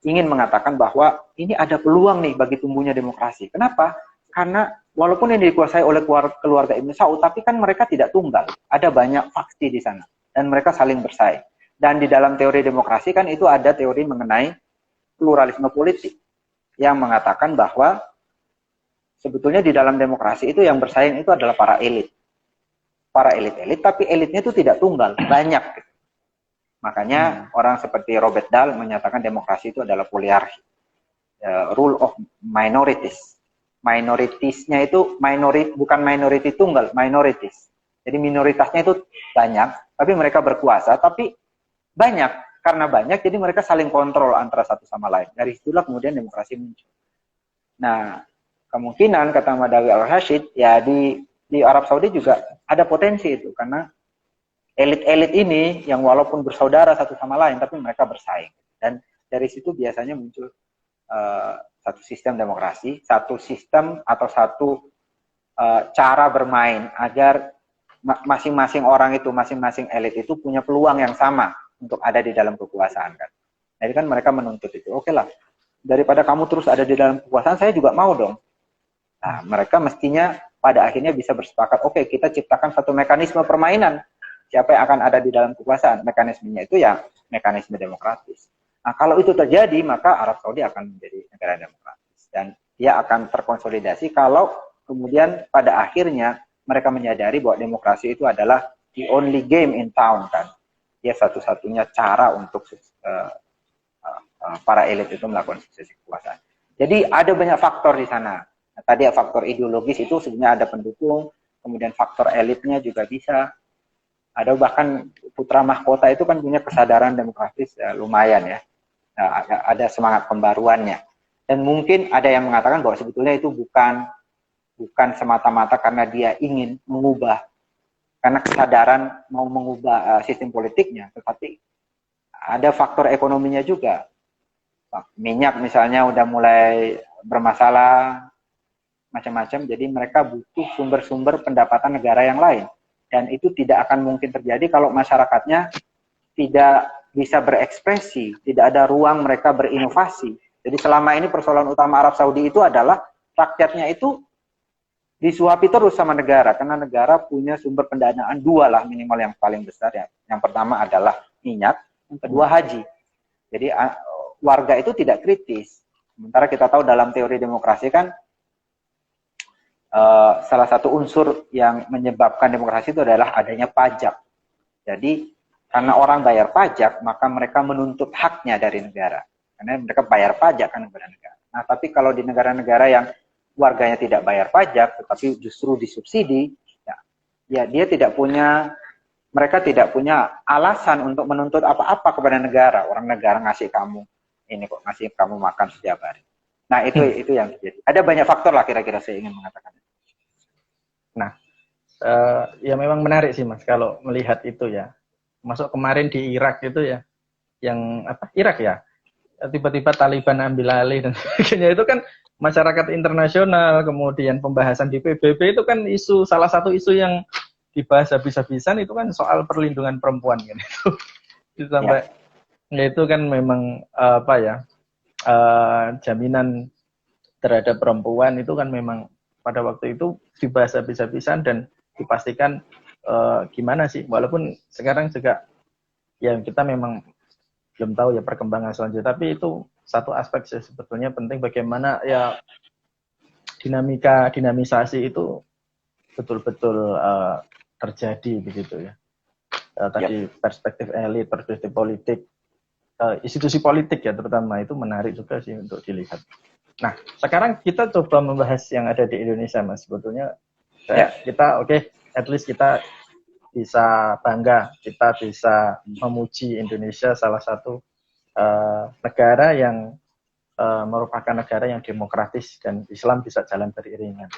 ingin mengatakan bahwa ini ada peluang nih bagi tumbuhnya demokrasi. Kenapa? Karena walaupun ini dikuasai oleh keluarga Ibnu Saud, tapi kan mereka tidak tunggal. Ada banyak faksi di sana dan mereka saling bersaing. Dan di dalam teori demokrasi kan itu ada teori mengenai pluralisme politik yang mengatakan bahwa sebetulnya di dalam demokrasi itu yang bersaing itu adalah para elit. Para elit-elit, tapi elitnya itu tidak tunggal, banyak. Makanya orang seperti Robert Dahl menyatakan demokrasi itu adalah poliarki. Rule of minorities. Minoritiesnya itu bukan minority tunggal, minorities. Jadi minoritasnya itu banyak, tapi mereka berkuasa, tapi banyak. Karena banyak, jadi mereka saling kontrol antara satu sama lain. Dari situlah kemudian demokrasi muncul. Nah, kemungkinan, kata Madawi Al-Rashid, ya di Arab Saudi juga ada potensi itu. Karena elit-elit ini yang walaupun bersaudara satu sama lain, tapi mereka bersaing. Dan dari situ biasanya muncul satu sistem demokrasi, satu sistem atau satu cara bermain agar masing-masing orang itu, masing-masing elit itu punya peluang yang sama untuk ada di dalam kekuasaan kan. Jadi kan mereka menuntut itu. Oke lah, daripada kamu terus ada di dalam kekuasaan, saya juga mau dong. Nah, mereka mestinya pada akhirnya bisa bersepakat, oke, kita ciptakan satu mekanisme permainan. Siapa yang akan ada di dalam kekuasaan? Mekanismenya itu ya mekanisme demokratis. Nah, kalau itu terjadi, maka Arab Saudi akan menjadi negara demokratis. Dan dia akan terkonsolidasi kalau kemudian pada akhirnya mereka menyadari bahwa demokrasi itu adalah the only game in town kan. Dia satu-satunya cara untuk para elit itu melakukan suksesi kekuasaan. Jadi ada banyak faktor di sana. Nah, tadi faktor ideologis itu sebenarnya ada pendukung, kemudian faktor elitnya juga bisa. Ada bahkan putra mahkota itu kan punya kesadaran demokratis lumayan ya. Nah, ada semangat pembaruannya. Dan mungkin ada yang mengatakan bahwa sebetulnya itu bukan semata-mata karena dia ingin mengubah, karena kesadaran mau mengubah sistem politiknya, tetapi ada faktor ekonominya juga. Minyak misalnya udah mulai bermasalah, macam-macam, jadi mereka butuh sumber-sumber pendapatan negara yang lain. Dan itu tidak akan mungkin terjadi kalau masyarakatnya tidak bisa berekspresi, tidak ada ruang mereka berinovasi. Jadi selama ini persoalan utama Arab Saudi itu adalah rakyatnya itu disuapi terus sama negara, karena negara punya sumber pendanaan dua lah minimal yang paling besar ya. Yang pertama adalah minyak, yang kedua haji. Jadi warga itu tidak kritis. Sementara kita tahu dalam teori demokrasi kan salah satu unsur yang menyebabkan demokrasi itu adalah adanya pajak. Jadi karena orang bayar pajak, maka mereka menuntut haknya dari negara. Karena mereka bayar pajak kan kepada negara. Nah, tapi kalau di negara-negara yang warganya tidak bayar pajak, tetapi justru disubsidi, ya dia mereka tidak punya alasan untuk menuntut apa-apa kepada negara. Orang negara ngasih kamu ini kok, ngasih kamu makan setiap hari. Nah, itu yang terjadi. Ada banyak faktor lah kira-kira saya ingin mengatakan. Nah, ya memang menarik sih Mas kalau melihat itu ya. Masuk kemarin di Irak itu ya, yang Irak ya, tiba-tiba Taliban ambil alih dan sebagainya, itu kan masyarakat internasional, kemudian pembahasan di PBB itu kan salah satu isu yang dibahas habis-habisan itu kan soal perlindungan perempuan kan itu sampai ya. Itu kan memang jaminan terhadap perempuan itu kan memang pada waktu itu dibahas habis-habisan dan dipastikan gimana sih, walaupun sekarang juga ya kita memang belum tahu ya perkembangan selanjutnya, tapi itu satu aspek sih sebetulnya penting bagaimana ya dinamisasi itu betul-betul terjadi begitu ya. Tadi perspektif elit, perspektif politik, institusi politik ya terutama itu menarik juga sih untuk dilihat. Nah, sekarang kita coba membahas yang ada di Indonesia, Mas. Sebetulnya kita at least kita bisa bangga, kita bisa memuji Indonesia salah satu negara yang merupakan negara yang demokratis dan Islam bisa jalan beriringan.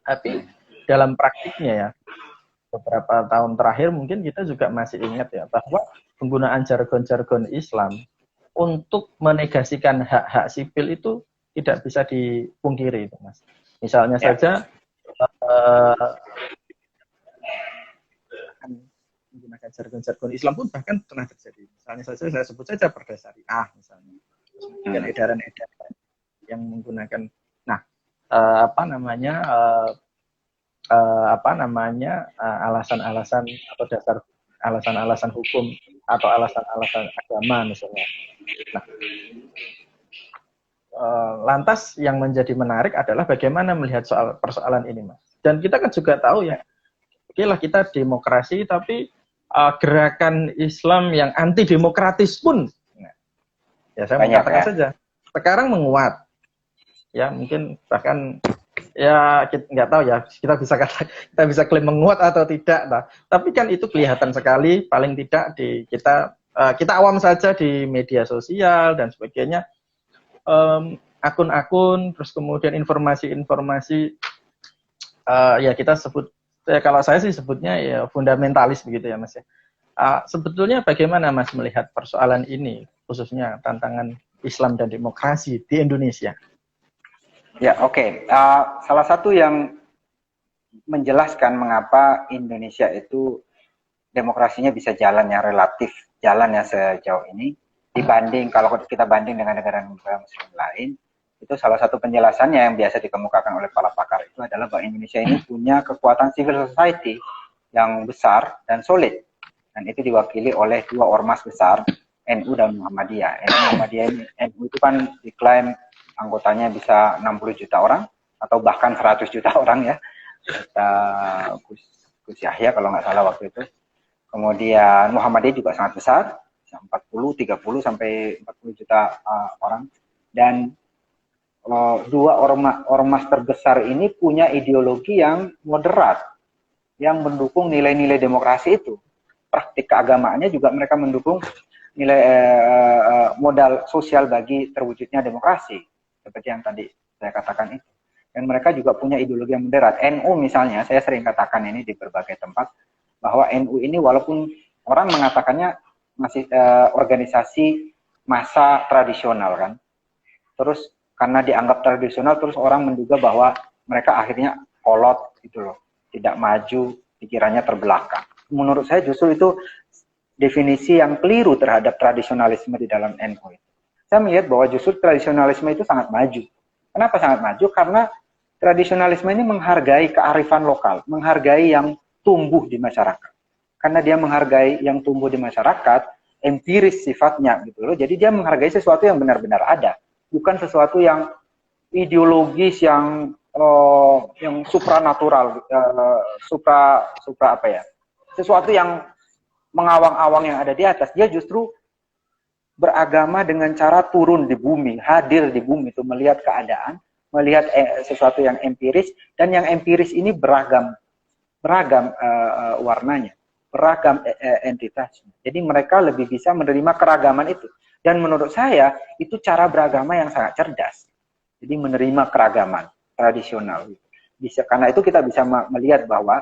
Tapi dalam praktiknya ya, beberapa tahun terakhir mungkin kita juga masih ingat ya bahwa penggunaan jargon-jargon Islam untuk menegasikan hak-hak sipil itu tidak bisa dipungkiri itu, Mas. Misalnya saja menggunakan jargon-jargon Islam pun bahkan pernah terjadi. Misalnya saja saya sebut saja Perda Syariah misalnya. Dan edaran-edaran yang menggunakan alasan-alasan atau dasar alasan-alasan hukum atau alasan-alasan agama misalnya. Nah, lantas yang menjadi menarik adalah bagaimana melihat soal persoalan ini, Mas. Dan kita kan juga tahu ya, oke lah kita demokrasi, tapi gerakan Islam yang anti demokratis pun, ya saya mengatakan saja, sekarang menguat. Ya mungkin bahkan ya kita nggak tahu ya, kita bisa klaim menguat atau tidak lah. Tapi kan itu kelihatan sekali, paling tidak di kita awam saja di media sosial dan sebagainya. Akun-akun, terus kemudian informasi-informasi, ya kita sebut, kalau saya sih sebutnya ya fundamentalis begitu ya Mas ya. Sebetulnya bagaimana Mas melihat persoalan ini, khususnya tantangan Islam dan demokrasi di Indonesia? Ya, oke. Salah satu yang menjelaskan mengapa Indonesia itu demokrasinya bisa jalan yang relatif, jalan yang sejauh ini, dibanding kalau kita banding dengan negara-negara muslim lain, itu salah satu penjelasannya yang biasa dikemukakan oleh para pakar itu adalah bahwa Indonesia ini punya kekuatan civil society yang besar dan solid. Dan itu diwakili oleh dua ormas besar, NU dan Muhammadiyah. NU itu kan diklaim anggotanya bisa 60 juta orang, atau bahkan 100 juta orang ya. Kata Gus Yahya kalau nggak salah waktu itu. Kemudian Muhammadiyah juga sangat besar, 40, 30 sampai 40 juta orang. Dan dua ormas terbesar ini punya ideologi yang moderat, yang mendukung nilai-nilai demokrasi itu. Praktik keagamaannya juga mereka mendukung nilai modal sosial bagi terwujudnya demokrasi. Seperti yang tadi saya katakan itu. Dan mereka juga punya ideologi yang moderat. NU misalnya, saya sering katakan ini di berbagai tempat, bahwa NU ini walaupun orang mengatakannya masih organisasi massa tradisional kan. Terus karena dianggap tradisional, terus orang menduga bahwa mereka akhirnya kolot gitu loh. Tidak maju, pikirannya terbelakang. Menurut saya justru itu definisi yang keliru terhadap tradisionalisme di dalam NU. Saya melihat bahwa justru tradisionalisme itu sangat maju. Kenapa sangat maju? Karena tradisionalisme ini menghargai kearifan lokal, menghargai yang tumbuh di masyarakat. Karena dia menghargai yang tumbuh di masyarakat, empiris sifatnya gitu loh. Jadi dia menghargai sesuatu yang benar-benar ada, bukan sesuatu yang ideologis yang supranatural, supra apa ya? Sesuatu yang mengawang-awang yang ada di atas. Dia justru beragama dengan cara turun di bumi, hadir di bumi itu melihat keadaan, melihat sesuatu yang empiris, dan yang empiris ini beragam warnanya, beragam entitasnya. Jadi mereka lebih bisa menerima keragaman itu. Dan menurut saya itu cara beragama yang sangat cerdas. Jadi menerima keragaman tradisional. Bisa, karena itu kita bisa melihat bahwa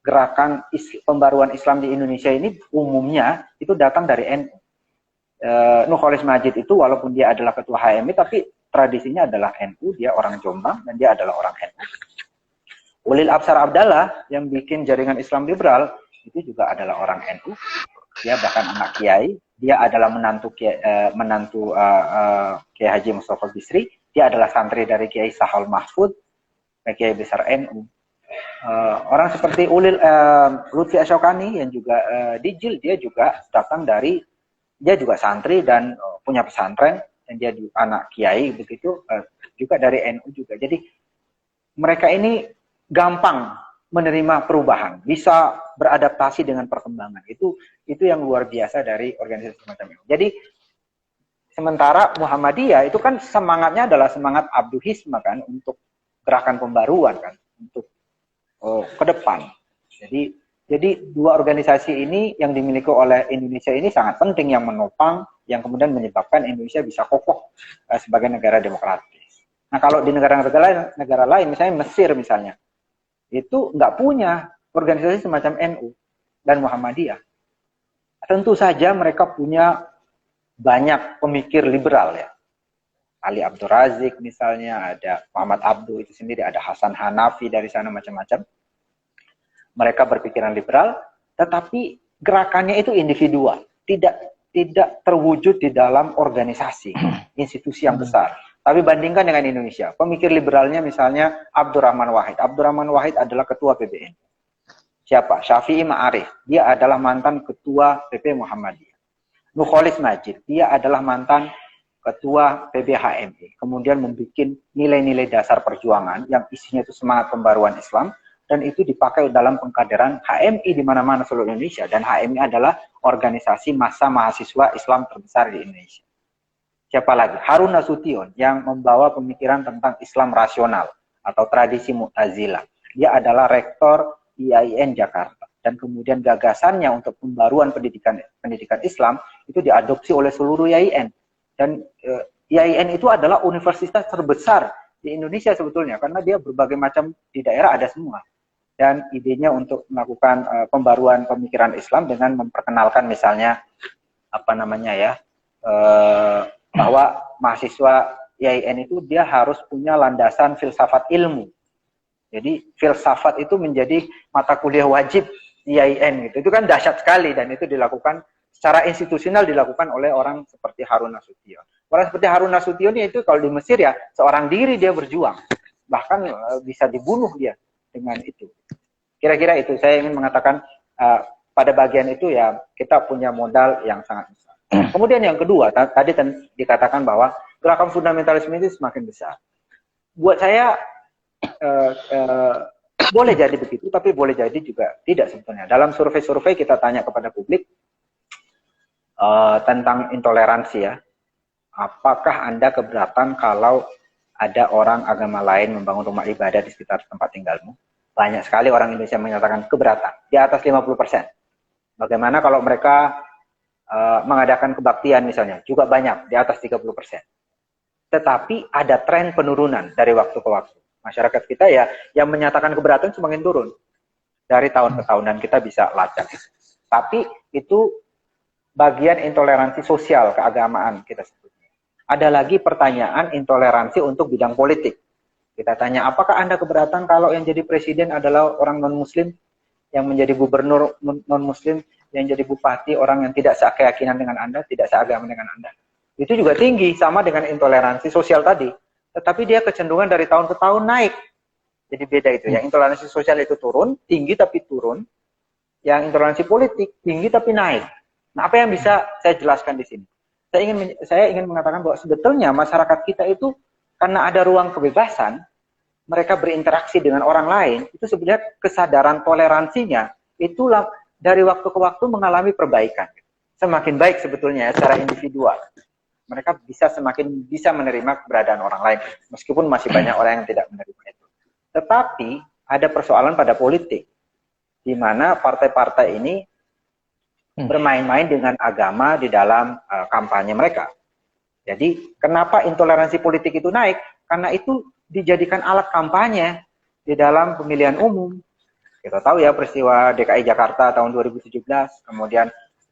gerakan pembaruan Islam di Indonesia ini umumnya itu datang dari NU. Nurcholish Madjid itu walaupun dia adalah ketua HMI, tapi tradisinya adalah NU, dia orang Jombang dan dia adalah orang NU. Ulil Absar Abdallah yang bikin jaringan Islam liberal itu juga adalah orang NU. Dia bahkan anak kiai, dia adalah menantu Kiai Haji Mustafa Bisri, dia adalah santri dari Kiai Sahal Mahfud, Kiai besar NU. Orang seperti Lutfi Asyokani yang juga Dijil, dia juga datang dari, dia juga santri dan punya pesantren, dan dia anak kiai begitu, juga dari NU juga. Jadi mereka ini gampang menerima perubahan, bisa beradaptasi dengan perkembangan. Itu yang luar biasa dari organisasi semacam ini. Jadi Sementara Muhammadiyah itu kan semangatnya adalah semangat abduhisme kan, untuk gerakan pembaruan kan, untuk ke depan. Jadi dua organisasi ini yang dimiliki oleh Indonesia ini sangat penting, yang menopang, yang kemudian menyebabkan Indonesia bisa kokoh sebagai negara demokratis. Nah, kalau di negara lain, misalnya Mesir misalnya, itu nggak punya organisasi semacam NU dan Muhammadiyah. Tentu saja mereka punya banyak pemikir liberal ya. Ali Abdul Razik misalnya, ada Muhammad Abduh itu sendiri, ada Hasan Hanafi dari sana, macam-macam. Mereka berpikiran liberal, tetapi gerakannya itu individual, tidak terwujud di dalam organisasi, institusi yang besar. Tapi bandingkan dengan Indonesia, pemikir liberalnya misalnya Abdurrahman Wahid. Abdurrahman Wahid adalah ketua PBNU. Siapa? Syafi'i Ma'arif. Dia adalah mantan ketua PP Muhammadiyah. Nurholis Majid, dia adalah mantan ketua PBHMI. Kemudian membuat nilai-nilai dasar perjuangan yang isinya itu semangat pembaruan Islam, dan itu dipakai dalam pengkaderan HMI di mana-mana seluruh Indonesia. Dan HMI adalah organisasi massa mahasiswa Islam terbesar di Indonesia. Siapa lagi? Harun Nasution yang membawa pemikiran tentang Islam rasional atau tradisi Mu'tazilah. Dia adalah rektor IAIN Jakarta. Dan kemudian gagasannya untuk pembaruan pendidikan Islam itu diadopsi oleh seluruh IAIN. Dan IAIN itu adalah universitas terbesar di Indonesia sebetulnya, karena dia berbagai macam, di daerah ada semua. Dan idenya untuk melakukan pembaruan pemikiran Islam dengan memperkenalkan misalnya bahwa mahasiswa IAIN itu dia harus punya landasan filsafat ilmu. Jadi filsafat itu menjadi mata kuliah wajib IAIN gitu. Itu kan dahsyat sekali, dan itu dilakukan secara institusional, dilakukan oleh orang seperti Harun Nasution. Orang seperti Harun Nasution itu kalau di Mesir ya seorang diri dia berjuang, bahkan bisa dibunuh dia dengan itu. Kira-kira itu saya ingin mengatakan, pada bagian itu ya kita punya modal yang sangat besar. Kemudian yang kedua, tadi dikatakan bahwa gerakan fundamentalisme itu semakin besar. Buat saya boleh jadi begitu, tapi boleh jadi juga tidak sebetulnya. Dalam survei-survei kita tanya kepada publik tentang intoleransi ya. Apakah Anda keberatan kalau ada orang agama lain membangun rumah ibadah di sekitar tempat tinggalmu? Banyak sekali orang Indonesia menyatakan keberatan, di atas 50%. Bagaimana kalau mereka mengadakan kebaktian misalnya? Juga banyak, di atas 30%. Tetapi ada tren penurunan dari waktu ke waktu. Masyarakat kita ya yang menyatakan keberatan semakin turun dari tahun ke tahun, dan kita bisa lacak. Tapi itu bagian intoleransi sosial keagamaan kita sebutnya. Ada lagi pertanyaan intoleransi untuk bidang politik. Kita tanya, apakah Anda keberatan kalau yang jadi presiden adalah orang non-muslim, yang menjadi gubernur non-muslim, yang jadi bupati orang yang tidak sekeyakinan dengan Anda, tidak seagama dengan Anda. Itu juga tinggi, sama dengan intoleransi sosial tadi. Tetapi dia kecenderungan dari tahun ke tahun naik. Jadi beda itu. Yang intoleransi sosial itu turun, tinggi tapi turun. Yang intoleransi politik, tinggi tapi naik. Nah, apa yang bisa saya jelaskan di sini? Saya ingin mengatakan bahwa sebetulnya masyarakat kita itu, karena ada ruang kebebasan, mereka berinteraksi dengan orang lain, itu sebenarnya kesadaran toleransinya, itulah dari waktu ke waktu mengalami perbaikan. Semakin baik sebetulnya ya, secara individual. Mereka semakin bisa menerima keberadaan orang lain, meskipun masih banyak orang yang tidak menerima itu. Tetapi ada persoalan pada politik, di mana partai-partai ini bermain-main dengan agama di dalam kampanye mereka. Jadi kenapa intoleransi politik itu naik? Karena itu dijadikan alat kampanye di dalam pemilihan umum. Kita tahu ya peristiwa DKI Jakarta tahun 2017, kemudian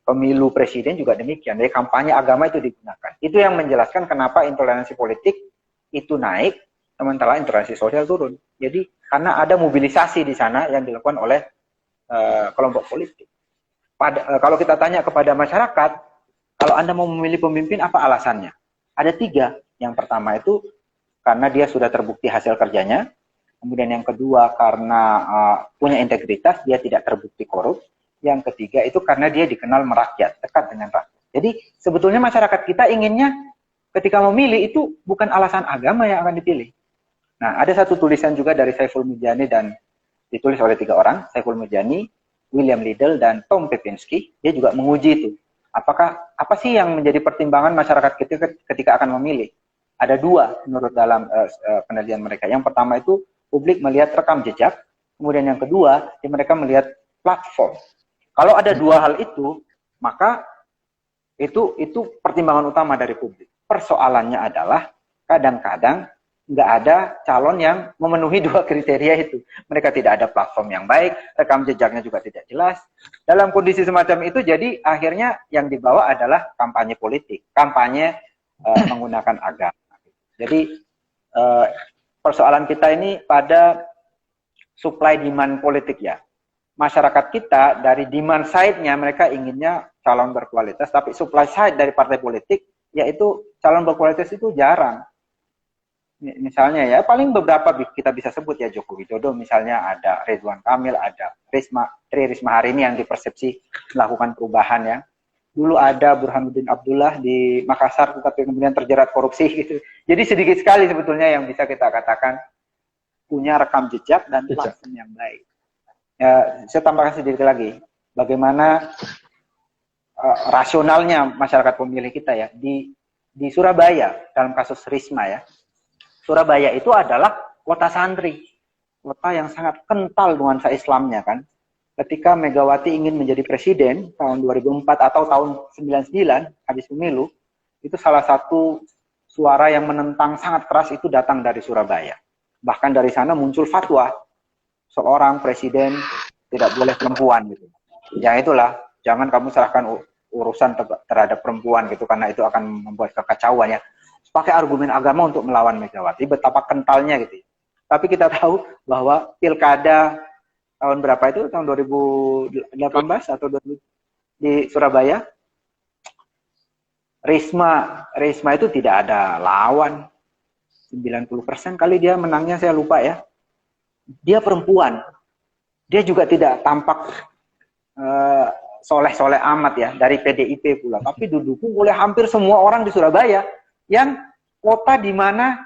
pemilu presiden juga demikian. Jadi kampanye agama itu digunakan. Itu yang menjelaskan kenapa intoleransi politik itu naik, sementara intoleransi sosial turun. Jadi karena ada mobilisasi di sana yang dilakukan oleh kelompok politik. Kalau kita tanya kepada masyarakat, kalau Anda mau memilih pemimpin, apa alasannya? Ada 3. Yang pertama itu karena dia sudah terbukti hasil kerjanya. Kemudian yang kedua karena punya integritas, dia tidak terbukti korup. Yang ketiga itu karena dia dikenal merakyat, dekat dengan rakyat. Jadi sebetulnya masyarakat kita inginnya ketika memilih itu bukan alasan agama yang akan dipilih. Nah, ada satu tulisan juga dari Saiful Mujani dan ditulis oleh 3 orang, Saiful Mujani, William Liddell, dan Tom Pepinski. Dia juga menguji itu. apa sih yang menjadi pertimbangan masyarakat kita ketika akan memilih? Ada dua menurut dalam penelitian mereka. Yang pertama itu publik melihat rekam jejak, kemudian yang kedua mereka melihat platform. Kalau ada dua hal itu, maka itu pertimbangan utama dari publik. Persoalannya adalah kadang-kadang nggak ada calon yang memenuhi dua kriteria itu. Mereka tidak ada platform yang baik, rekam jejaknya juga tidak jelas. Dalam kondisi semacam itu, jadi akhirnya yang dibawa adalah kampanye politik, kampanye menggunakan agama. Jadi persoalan kita ini pada supply demand politik ya. Masyarakat kita dari demand side-nya mereka inginnya calon berkualitas, tapi supply side dari partai politik yaitu calon berkualitas itu jarang. Misalnya ya, paling beberapa kita bisa sebut ya, Joko Widodo misalnya, ada Ridwan Kamil, ada Tri Risma hari ini yang dipersepsi melakukan perubahan ya. Dulu ada Burhanuddin Abdullah di Makassar, tetapi kemudian terjerat korupsi gitu. Jadi sedikit sekali sebetulnya yang bisa kita katakan punya rekam jejak dan platform yang baik. Ya, saya tambahkan sedikit lagi, bagaimana rasionalnya masyarakat pemilih kita ya di Surabaya dalam kasus Risma ya. Surabaya itu adalah kota santri, kota yang sangat kental nuansa Islamnya kan. Ketika Megawati ingin menjadi presiden tahun 2004 atau tahun 99 habis pemilu, itu salah satu suara yang menentang sangat keras itu datang dari Surabaya. Bahkan dari sana muncul fatwa seorang presiden tidak boleh perempuan gitu. Ya itulah, jangan kamu serahkan urusan terhadap perempuan gitu karena itu akan membuat kekacauan ya. Pakai argumen agama untuk melawan Megawati, betapa kentalnya gitu. Tapi kita tahu bahwa pilkada tahun berapa itu, tahun 2018 atau 2000 di Surabaya, Risma itu tidak ada lawan. 90% kali dia menangnya, saya lupa ya. Dia perempuan. Dia juga tidak tampak soleh-soleh amat ya, dari PDIP pula. Tapi didukung oleh hampir semua orang di Surabaya, yang kota di mana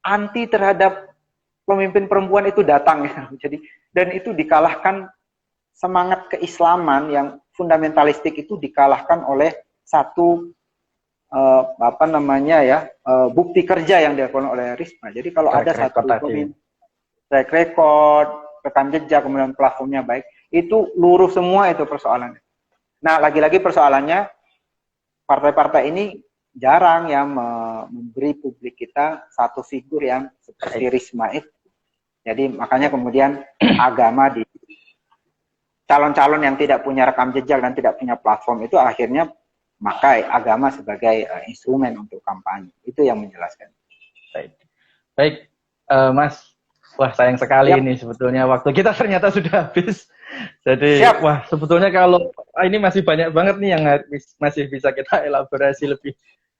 anti terhadap pemimpin perempuan itu datang ya. Jadi, dan itu dikalahkan, semangat keislaman yang fundamentalistik itu dikalahkan oleh satu bukti kerja yang dilakukan oleh Risma. Jadi kalau ada satu track record, rekam jejak, kemudian platformnya baik, itu luruh semua itu persoalannya. Nah, lagi-lagi persoalannya partai-partai ini jarang yang memberi publik kita satu figur yang seperti Risma itu. Jadi makanya kemudian agama di calon-calon yang tidak punya rekam jejak dan tidak punya platform itu akhirnya memakai agama sebagai instrumen untuk kampanye. Itu yang menjelaskan. Baik, Mas. Wah, sayang sekali ini sebetulnya waktu kita ternyata sudah habis. Jadi, wah, sebetulnya kalau ini masih banyak banget nih yang masih bisa kita elaborasi lebih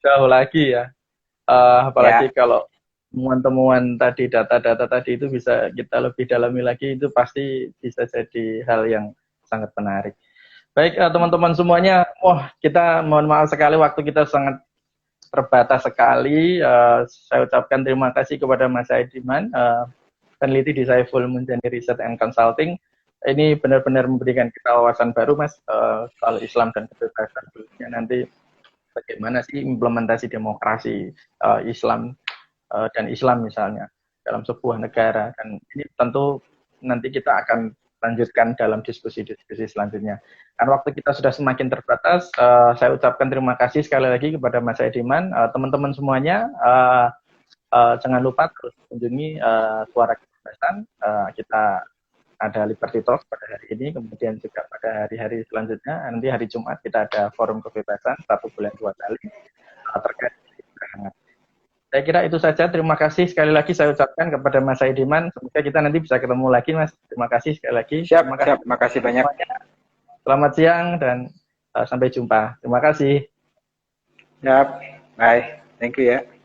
jauh lagi ya. Apalagi kalau temuan-temuan tadi, data-data tadi itu bisa kita lebih dalami lagi, itu pasti bisa jadi hal yang sangat menarik. Baik, teman-teman semuanya, kita mohon maaf sekali waktu kita sangat terbatas sekali. Saya ucapkan terima kasih kepada Mas Saidiman, peneliti di Saiful Munjani Research and Consulting. Ini benar-benar memberikan kita wawasan baru, Mas, soal Islam dan kebebasan. Nanti bagaimana sih implementasi demokrasi Islam dan Islam misalnya dalam sebuah negara. Dan ini tentu nanti kita akan lanjutkan dalam diskusi-diskusi selanjutnya. Karena waktu kita sudah semakin terbatas, saya ucapkan terima kasih sekali lagi kepada Mas Saidiman. Teman-teman semuanya, jangan lupa terus kunjungi Suara Kebebasan. Kita ada Liberty Talk pada hari ini, kemudian juga pada hari-hari selanjutnya, nanti hari Jumat kita ada Forum Kebebasan 1 bulan 2 kali terkait dengan. Saya kira itu saja. Terima kasih sekali lagi saya ucapkan kepada Mas Saidiman. Semoga kita nanti bisa ketemu lagi, Mas. Terima kasih sekali lagi. Siap. Terima kasih banyak. Selamat siang dan sampai jumpa. Terima kasih. Siap. Bye. Thank you ya.